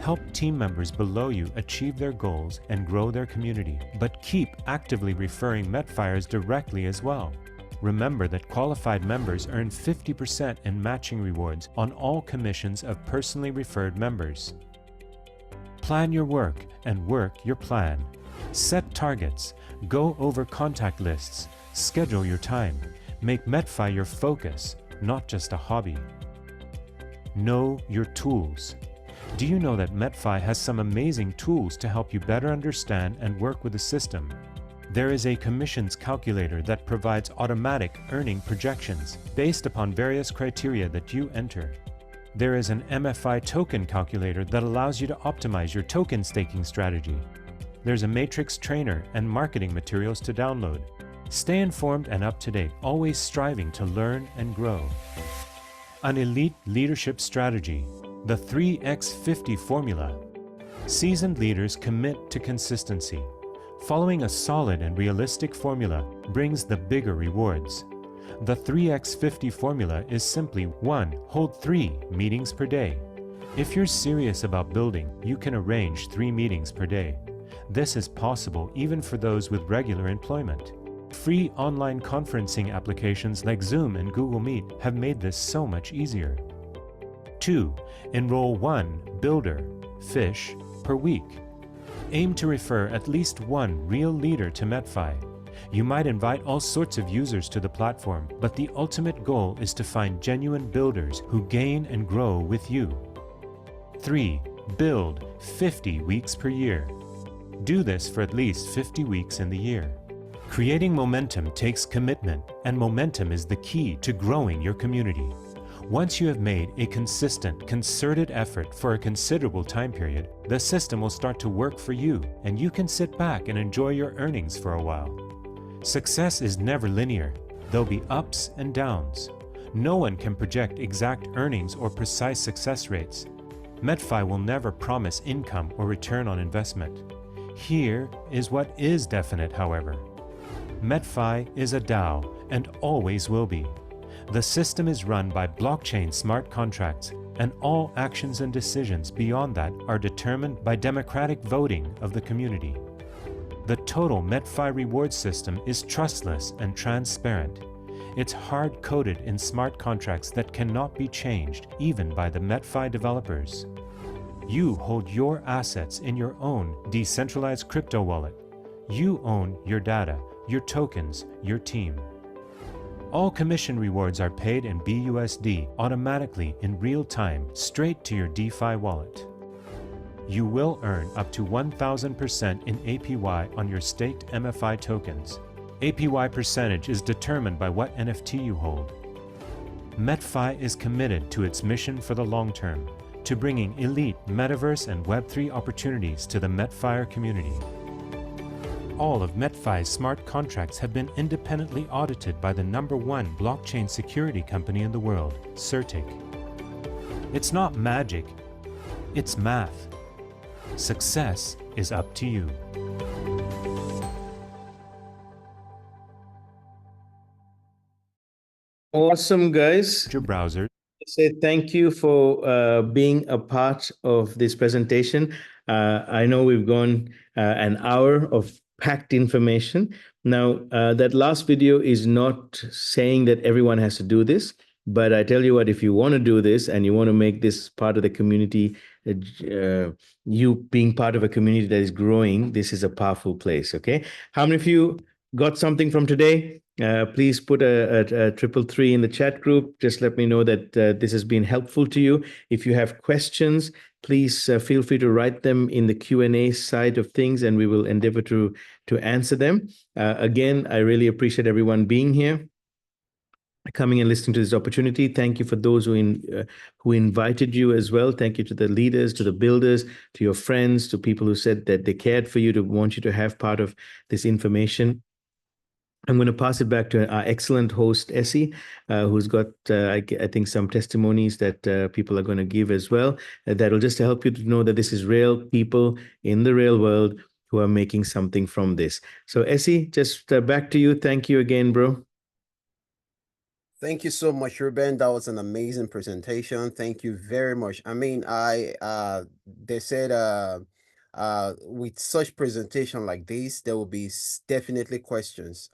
Help team members below you achieve their goals and grow their community, but keep actively referring Metfires directly as well. Remember that qualified members earn 50% in matching rewards on all commissions of personally referred members. Plan your work and work your plan. Set targets, go over contact lists, schedule your time. Make Metfi your focus, not just a hobby. Know your tools. Do you know that Metfi has some amazing tools to help you better understand and work with the system? There is a commissions calculator that provides automatic earning projections based upon various criteria that you enter. There is an MFI token calculator that allows you to optimize your token staking strategy. There's a matrix trainer and marketing materials to download. Stay informed and up to date, always striving to learn and grow. An elite leadership strategy. The 3x50 formula. Seasoned leaders commit to consistency. Following a solid and realistic formula brings the bigger rewards. The 3x50 formula is simply 1. Hold 3 meetings per day. If you're serious about building, you can arrange 3 meetings per day. This is possible even for those with regular employment. Free online conferencing applications like Zoom and Google Meet have made this so much easier. 2. Enroll 1 builder, fish, per week. Aim to refer at least one real leader to Metfi. You might invite all sorts of users to the platform, but the ultimate goal is to find genuine builders who gain and grow with you. 3. Build 50 weeks per year. Do this for at least 50 weeks in the year. Creating momentum takes commitment, and momentum is the key to growing your community. Once you have made a consistent, concerted effort for a considerable time period, the system will start to work for you, and you can sit back and enjoy your earnings for a while. Success is never linear. There'll be ups and downs. No one can project exact earnings or precise success rates. Metfi will never promise income or return on investment. Here is what is definite, however. Metfi is a DAO and always will be. The system is run by blockchain smart contracts, and all actions and decisions beyond that are determined by democratic voting of the community. The total Metfi reward system is trustless and transparent. It's hard-coded in smart contracts that cannot be changed even by the Metfi developers. You hold your assets in your own decentralized crypto wallet. You own your data, your tokens, your team. All commission rewards are paid in BUSD automatically in real time straight to your DeFi wallet. You will earn up to 1,000% in APY on your staked MFI tokens. APY percentage is determined by what NFT you hold. Metfi is committed to its mission for the long term, to bringing elite metaverse and Web3 opportunities to the Metfire community. All of Metfi's smart contracts have been independently audited by the #1 blockchain security company in the world, Certic. It's not magic, it's math. Success is up to you. Awesome, guys. Your browser. Say thank you for being a part of this presentation. I know we've gone an hour of packed information. Now, that last video is not saying that everyone has to do this, but I tell you what, if you want to do this and you want to make this part of the community, you being part of a community that is growing, this is a powerful place, okay? How many of you got something from today? Please put a 333 in the chat group. Just let me know that this has been helpful to you. If you have questions, please feel free to write them in the Q&A side of things, and we will endeavor to answer them. Again, I really appreciate everyone being here, coming and listening to this opportunity. Thank you for those who invited you as well. Thank you to the leaders, to the builders, to your friends, to people who said that they cared for you, to want you to have part of this information. I'm going to pass it back to our excellent host, Essie, who's got, I think, some testimonies that people are going to give as well. That'll just help you to know that this is real people in the real world who are making something from this. So, Essie, just back to you. Thank you again, bro. Thank you so much, Ruben. That was an amazing presentation. Thank you very much. I mean, they said with such presentation like this, there will be definitely questions.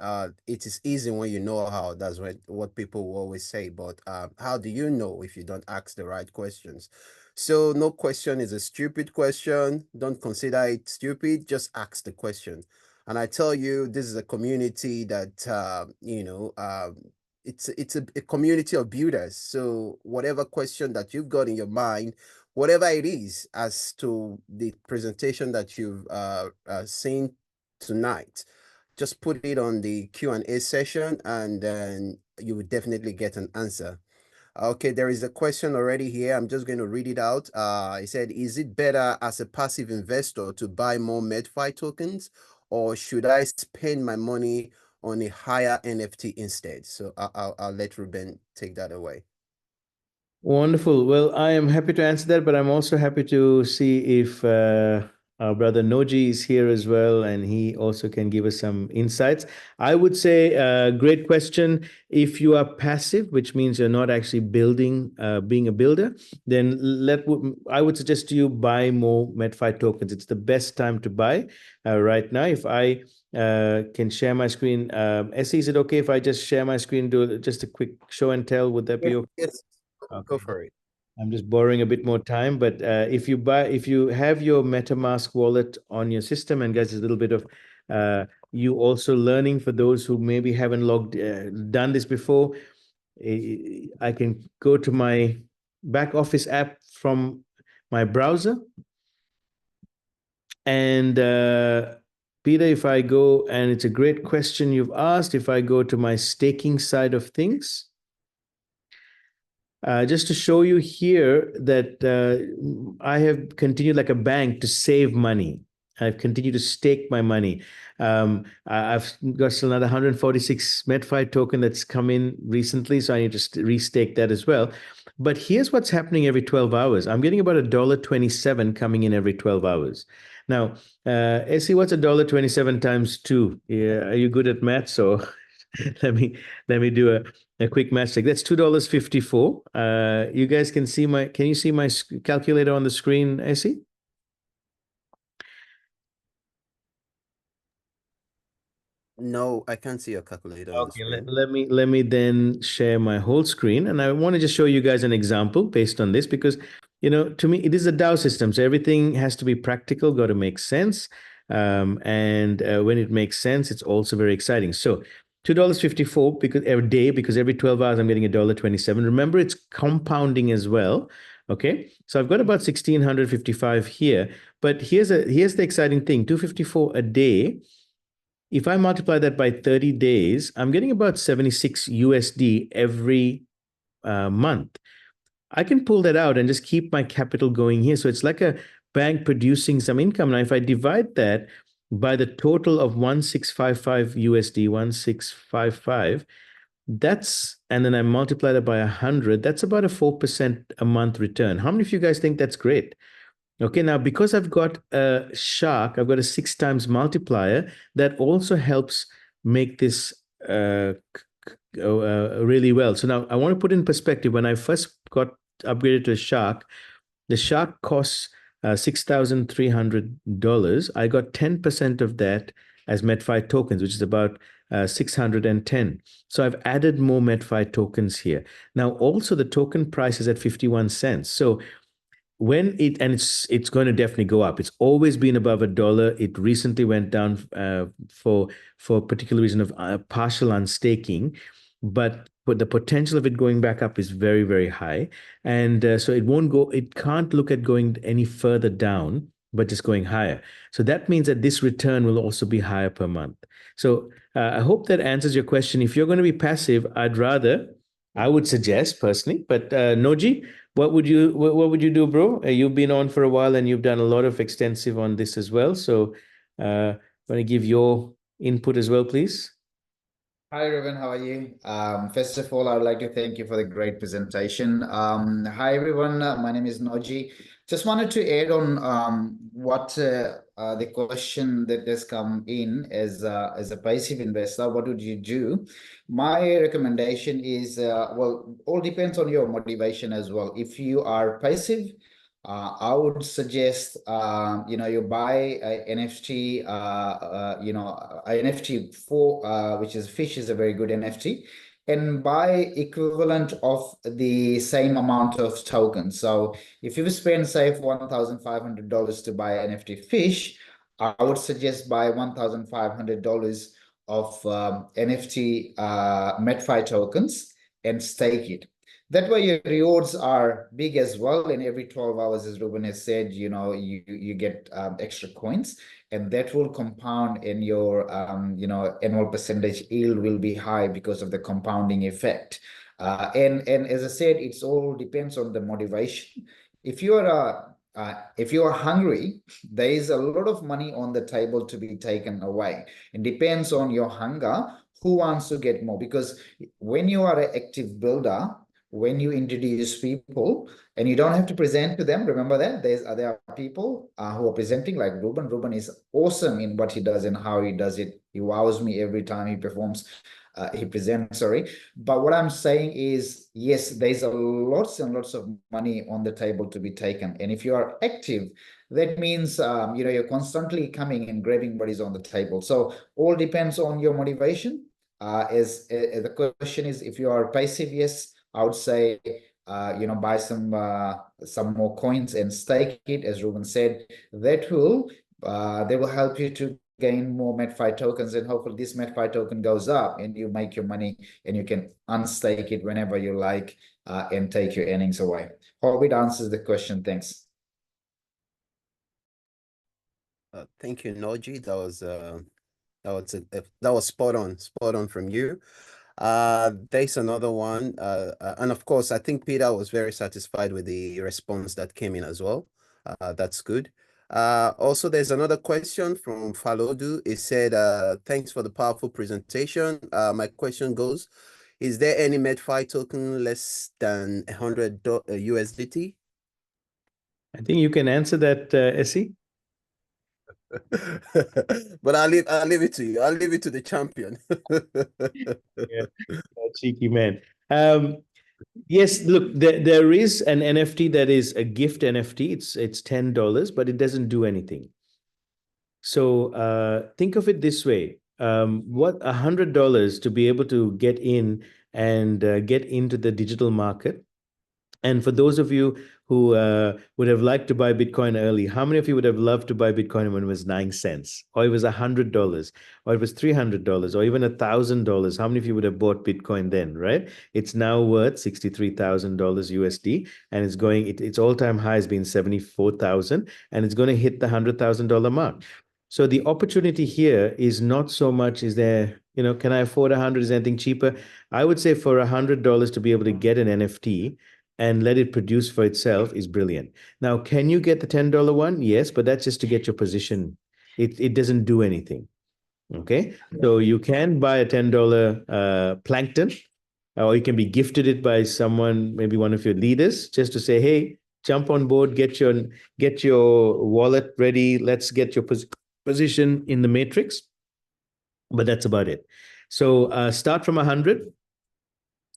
It is easy when you know how. That's what people will always say. But how do you know if you don't ask the right questions? So no question is a stupid question. Don't consider it stupid. Just ask the question. And I tell you, this is a community that it's a community of builders. So whatever question that you've got in your mind, whatever it is as to the presentation that you've seen tonight, just put it on the Q&A session, and then you will definitely get an answer. Okay, there is a question already here. I'm just going to read it out. It said, is it better as a passive investor to buy more Metfi tokens, or should I spend my money on a higher NFT instead? So I'll let Ruben take that away. Wonderful. Well, I am happy to answer that, but I'm also happy to see if Our brother Noji is here as well, and he also can give us some insights. I would say, great question. If you are passive, which means you're not actually building, being a builder, then I would suggest you buy more Metfi tokens. It's the best time to buy right now. If I can share my screen, Essie, is it okay if I just share my screen, do just a quick show and tell? Would that be okay? Yes, Okay. go for it. I'm just borrowing a bit more time, but if you have your MetaMask wallet on your system, and guys, there's a little bit of you also learning for those who maybe haven't done this before. I can go to my back office app from my browser, and Peter, if I go, and it's a great question you've asked, if I go to my staking side of things. Just to show you here that I have continued like a bank to save money. I've continued to stake my money. I've got still another 146 Metfi token that's come in recently, so I need to restake that as well. But here's what's happening every 12 hours. I'm getting about $1.27 coming in every 12 hours. Now, Essie, what's $1.27 times 2? Yeah, are you good at maths? So let me do a quick math check. That's $2.54. You guys can you see my calculator on the screen, Essie? No, I can't see your calculator on the Okay, screen. let me then share my whole screen, and I want to just show you guys an example based on this, because to me it is a DAO system, so everything has to be practical, got to make sense, and when it makes sense, it's also very exciting. So $2.54 because every 12 hours I'm getting $1.27. Remember, it's compounding as well. Okay, so I've got about 1,655 here, but here's the exciting thing: 254 a day. If I multiply that by 30 days, I'm getting about 76 USD every month. I can pull that out and just keep my capital going here. So it's like a bank producing some income. Now, if I divide that by the total of 1655 USD, 1655, and then I multiply that by 100, that's about a 4% a month return. How many of you guys think that's great? Okay, now because I've got a shark, I've got a 6 times multiplier that also helps make this really well. So now I want to put in perspective. When I first got upgraded to a shark, the shark costs $6,300. I got 10% of that as Metfi tokens, which is about 610. So I've added more Metfi tokens here. Now also the token price is at 51 cents. So it's going to definitely go up. It's always been above $1. It recently went down for a particular reason of partial unstaking, but the potential of it going back up is very, very high, and so it can't look at going any further down, but just going higher. So that means that this return will also be higher per month. So I hope that answers your question. If you're going to be passive, I would suggest personally, but Noji, what would you do, bro? You've been on for a while and you've done a lot of extensive on this as well. So, want to give your input as well, please? Hi, Raven. How are you? First of all, I would like to thank you for the great presentation. Hi, everyone. My name is Noji. Just wanted to add on what the question that has come in as a passive investor. What would you do? My recommendation is, well, all depends on your motivation as well. If you are passive, I would suggest, you buy a NFT, a NFT for, which is fish is a very good NFT, and buy equivalent of the same amount of tokens. So if you spend, say, $1,500 to buy NFT fish, I would suggest buy $1,500 of NFT Metfi tokens and stake it. That way your rewards are big as well, and every 12 hours, as Ruben has said, you get extra coins, and that will compound, and your annual percentage yield will be high because of the compounding effect. And as I said, it's all depends on the motivation. If you are hungry, there is a lot of money on the table to be taken away. It depends on your hunger, who wants to get more, because when you are an active builder, when you introduce people, and you don't have to present to them. Remember that there are people who are presenting, like Ruben. Ruben is awesome in what he does and how he does it. He wows me every time he performs. He presents, sorry. But what I'm saying is, yes, there's a lots and lots of money on the table to be taken. And if you are active, that means you're constantly coming and grabbing what is on the table. So all depends on your motivation. As the question is, if you are passive, yes, I would say buy some more coins and stake it, as Ruben said. That will they will help you to gain more Metfi tokens, and hopefully this Metfi token goes up and you make your money and you can unstake it whenever you like and take your earnings away. Hope it answers the question. Thanks. Thank you, Noji. That was spot on from you. There's another one, and of course, I think Peter was very satisfied with the response that came in as well. That's good. Also, there's another question from Falodu. It said, thanks for the powerful presentation. My question goes, is there any Metfi token less than 100 USDT? I think you can answer that, Essie. But I'll leave it to you. I'll leave it to the champion. Yeah, cheeky man. Yes, look, there is an NFT that is a gift NFT. It's $10, but it doesn't do anything. So think of it this way. What $100 to be able to get in and get into the digital market. And for those of you who would have liked to buy Bitcoin early, how many of you would have loved to buy Bitcoin when it was 9 cents, or it was $100, or it was $300, or even $1,000? How many of you would have bought Bitcoin then, right? It's now worth $63,000 USD, and it's going. Its all-time high has been 74,000, and it's going to hit the $100,000 mark. So the opportunity here is not so much, is there, can I afford 100? Is anything cheaper? I would say for $100 to be able to get an NFT and let it produce for itself is brilliant. Now, can you get the $10 one? Yes, but that's just to get your position. It doesn't do anything. Okay, so you can buy a $10 plankton, or you can be gifted it by someone, maybe one of your leaders, just to say, hey, jump on board, get your wallet ready. Let's get your position in the matrix. But that's about it. So start from 100.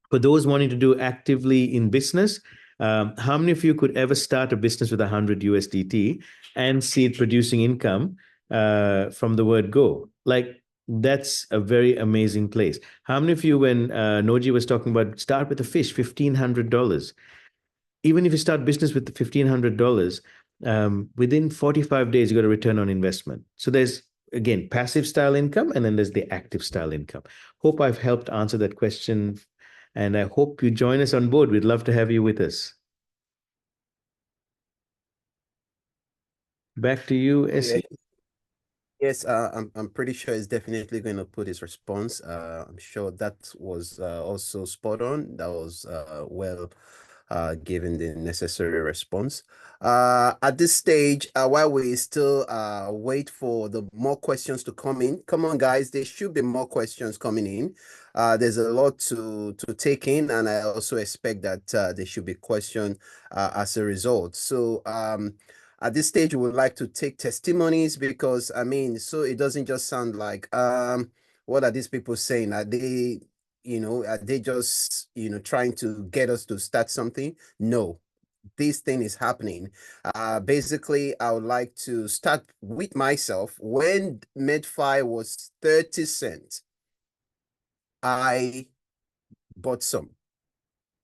For those wanting to do actively in business, how many of you could ever start a business with 100 USDT and see it producing income from the word go? Like, that's a very amazing place. How many of you, when Noji was talking about start with a fish, $1,500, even if you start business with the $1,500, within 45 days, you got a return on investment. So there's, again, passive style income, and then there's the active style income. Hope I've helped answer that question, and I hope you join us on board. We'd love to have you with us. Back to you, Essie. Yes, I'm pretty sure he's definitely going to put his response. I'm sure that was also spot on. That was well given the necessary response. At this stage, while we still wait for the more questions to come in, come on, guys, there should be more questions coming in. There's a lot to take in, and I also expect that there should be questions as a result. So at this stage, we would like to take testimonies, because I mean, so it doesn't just sound like what are these people saying? Are they, are they just, trying to get us to start something? No, this thing is happening. Basically, I would like to start with myself. When Metfi was 30 cents, I bought some.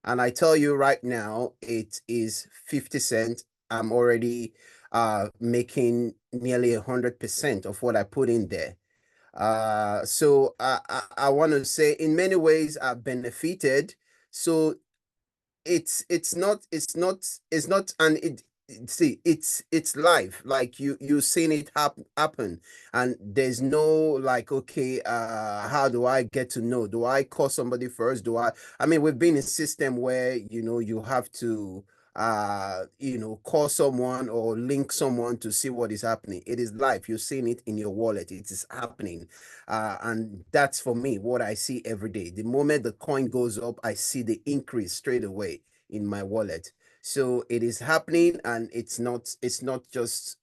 And I tell you right now, it is 50 cents. I'm already making nearly 100% of what I put in there. So I want to say, in many ways, I've benefited. So it's not, and see, it's live. Like you seen it happen, and there's no like, okay, how do I get to know? Do I call somebody first? I mean, we've been in a system where you have to call someone or link someone to see what is happening. It is live. You're seeing it in your wallet. It is happening. And that's for me what I see every day. The moment the coin goes up, I see the increase straight away in my wallet. So it is happening, and it's not just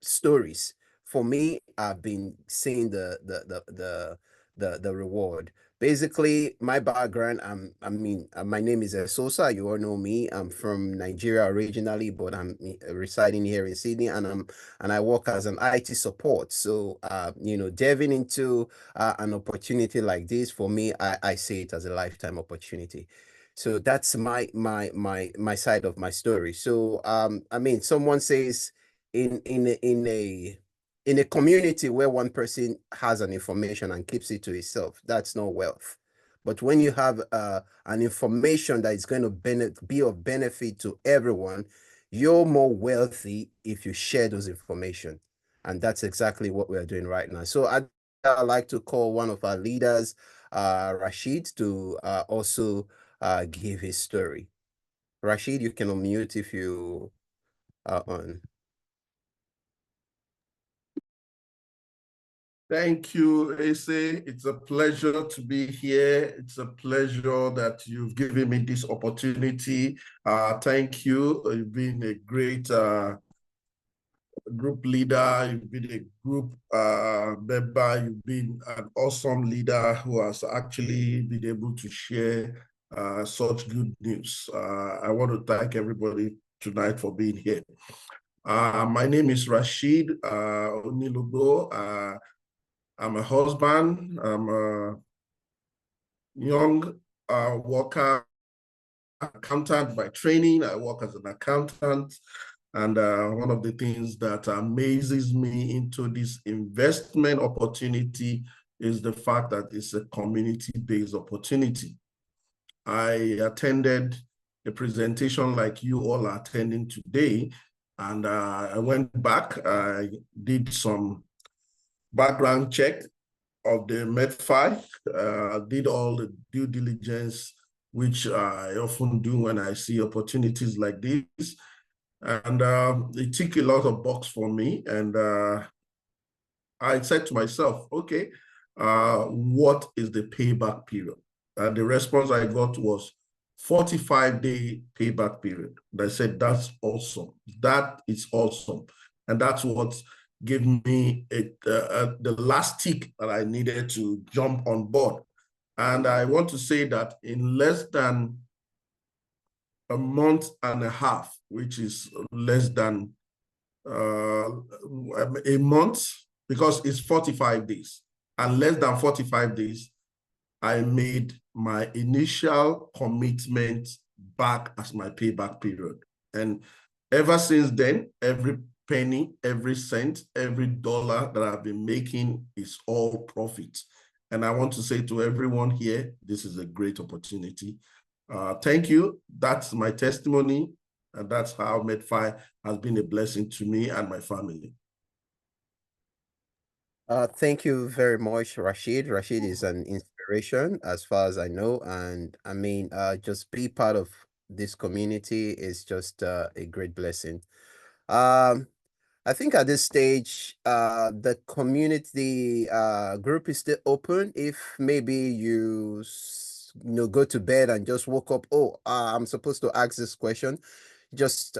stories. For me, I've been seeing the reward. Basically, my background, my name is Sosa. You all know me. I'm from Nigeria originally, but I'm residing here in Sydney, and I work as an IT support. So, delving into an opportunity like this, for me, I see it as a lifetime opportunity. So that's my side of my story. So, someone says in a community where one person has an information and keeps it to himself, that's not wealth. But when you have an information that is going to be of benefit to everyone, you're more wealthy if you share those information. And that's exactly what we're doing right now. So I'd like to call one of our leaders, Rashid, to also give his story. Rashid, you can unmute if you are on. Thank you, Ase. It's a pleasure to be here. It's a pleasure that you've given me this opportunity. Thank you. You've been a great group leader. You've been a group member. You've been an awesome leader who has actually been able to share such good news. I want to thank everybody tonight for being here. My name is Rashid Onilogo. I'm a husband. I'm a young worker, accountant by training. I work as an accountant. And one of the things that amazes me into this investment opportunity is the fact that it's a community-based opportunity. I attended a presentation like you all are attending today, and I went back, I did some background check of the Metfi, did all the due diligence, which I often do when I see opportunities like this. And it ticked a lot of box for me. And I said to myself, okay, what is the payback period? And the response I got was 45-day payback period. And I said, that's awesome. That is awesome. And that's what gave me the last tick that I needed to jump on board. And I want to say that in less than a month and a half, which is less than a month, because it's 45 days, and less than 45 days, I made my initial commitment back as my payback period. And ever since then, every penny, every cent, every dollar that I've been making is all profit. And I want to say to everyone here, this is a great opportunity. Thank you. That's my testimony. And that's how Metfi has been a blessing to me and my family. Thank you very much, Rashid. Rashid is an inspiration as far as I know. And just be part of this community is just a great blessing. I think at this stage, the community group is still open. If maybe you go to bed and just woke up, oh, I'm supposed to ask this question, just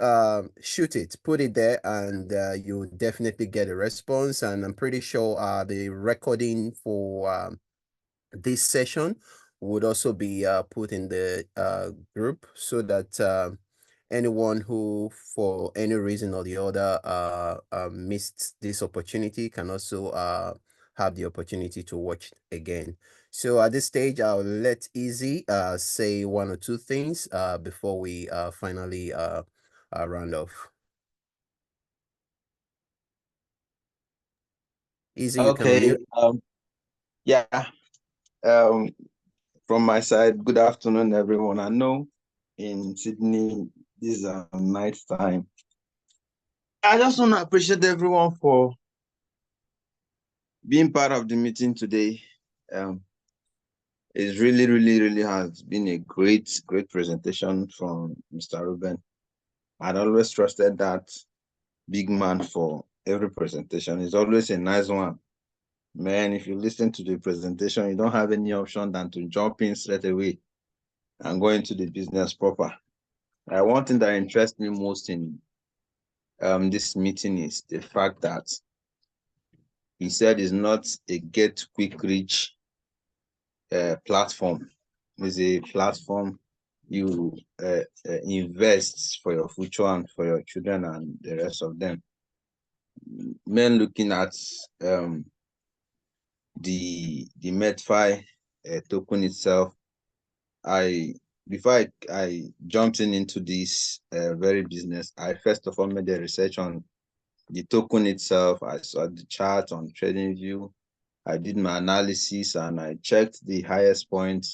shoot it, put it there, and you definitely get a response. And I'm pretty sure the recording for this session would also be put in the group so that anyone who, for any reason or the other, missed this opportunity can also have the opportunity to watch again. So at this stage, I'll let Easy say one or two things before we finally round off. Easy, you can Okay. unmute. Yeah. From my side, good afternoon, everyone. I know in Sydney, this is night time. I just want to appreciate everyone for being part of the meeting today. It really has been a great presentation from Mr. Ruben. I'd always trusted that big man for every presentation. It's always a nice one. Man, if you listen to the presentation, you don't have any option than to jump in straight away and go into the business proper. One thing that interests me most in this meeting is the fact that he said it's not a get quick rich platform. It's a platform you invest for your future and for your children and the rest of them. Men looking at the Metfi token itself, before I jumped into this very business, I first of all made the research on the token itself. I saw the chart on TradingView. I did my analysis and I checked the highest point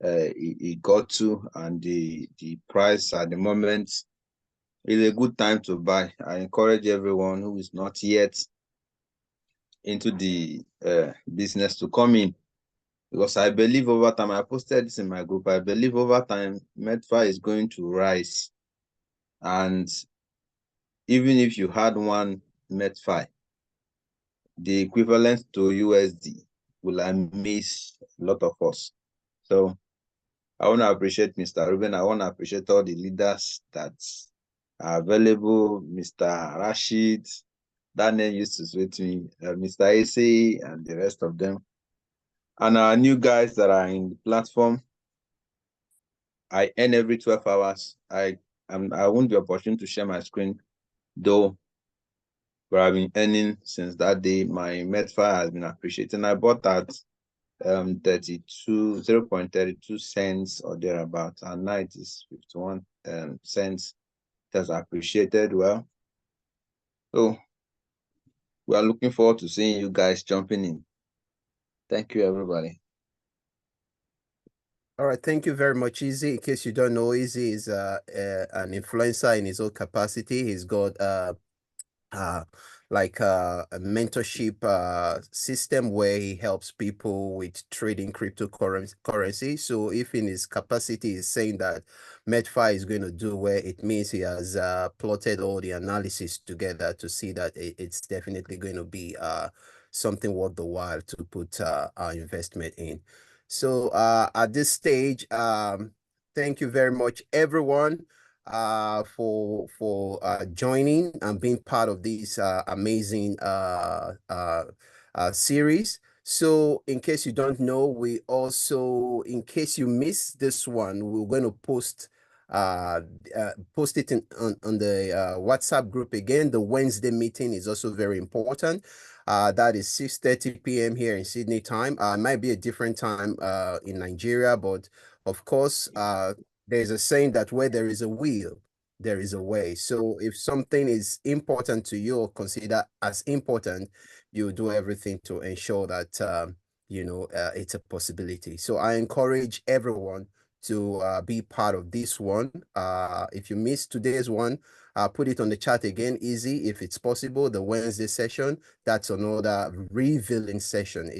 it got to, and the price at the moment is a good time to buy. I encourage everyone who is not yet into the business to come in, because I believe over time, I posted this in my group, I believe over time, Metfi is going to rise. And even if you had one Metfi, the equivalent to USD will amaze a lot of us. So I want to appreciate Mr. Ruben. I want to appreciate all the leaders that are available. Mr. Rashid, that name used to sweet me, Mr. AC, and the rest of them. And our new guys that are in the platform. I earn every 12 hours. I won't be opportune to share my screen, though, but I've been earning since that day. My Metfi has been appreciating. I bought that 0.32 cents or thereabout, and now it is 51 cents. It has appreciated well. So we are looking forward to seeing you guys jumping in. Thank you, everybody. All right, thank you very much, Easy. In case you don't know, Easy is an influencer in his own capacity. He's got like a mentorship system where he helps people with trading cryptocurrency. So if in his capacity is saying that Metfi is going to do well, it means he has plotted all the analysis together to see that it's definitely going to be something worth the while to put our investment in. So at this stage, thank you very much, everyone, for joining and being part of this amazing series. So in case you don't know, we also, in case you missed this one, we're going to post it on the WhatsApp group again. The Wednesday meeting is also very important. That is 6:30 p.m. here in Sydney time. It might be a different time in Nigeria, but of course, there's a saying that where there is a will, there is a way. So if something is important to you or consider as important, you do everything to ensure that, it's a possibility. So I encourage everyone to be part of this one. If you missed today's one, put it on the chat again, easy, if it's possible. The Wednesday session, that's another revealing session.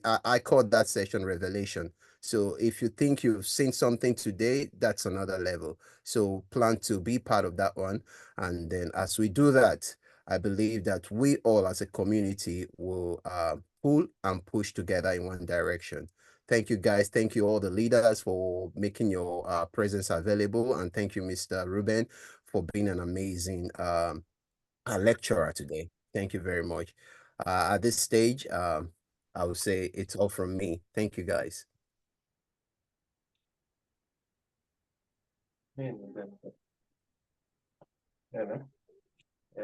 I call that session revelation. So if you think you've seen something today, that's another level. So plan to be part of that one. And then as we do that, I believe that we all as a community will pull and push together in one direction. Thank you, guys. Thank you, all the leaders, for making your presence available. And thank you, Mr. Ruben, for being an amazing lecturer today. Thank you very much. At this stage, I would say it's all from me. Thank you, guys. Yeah,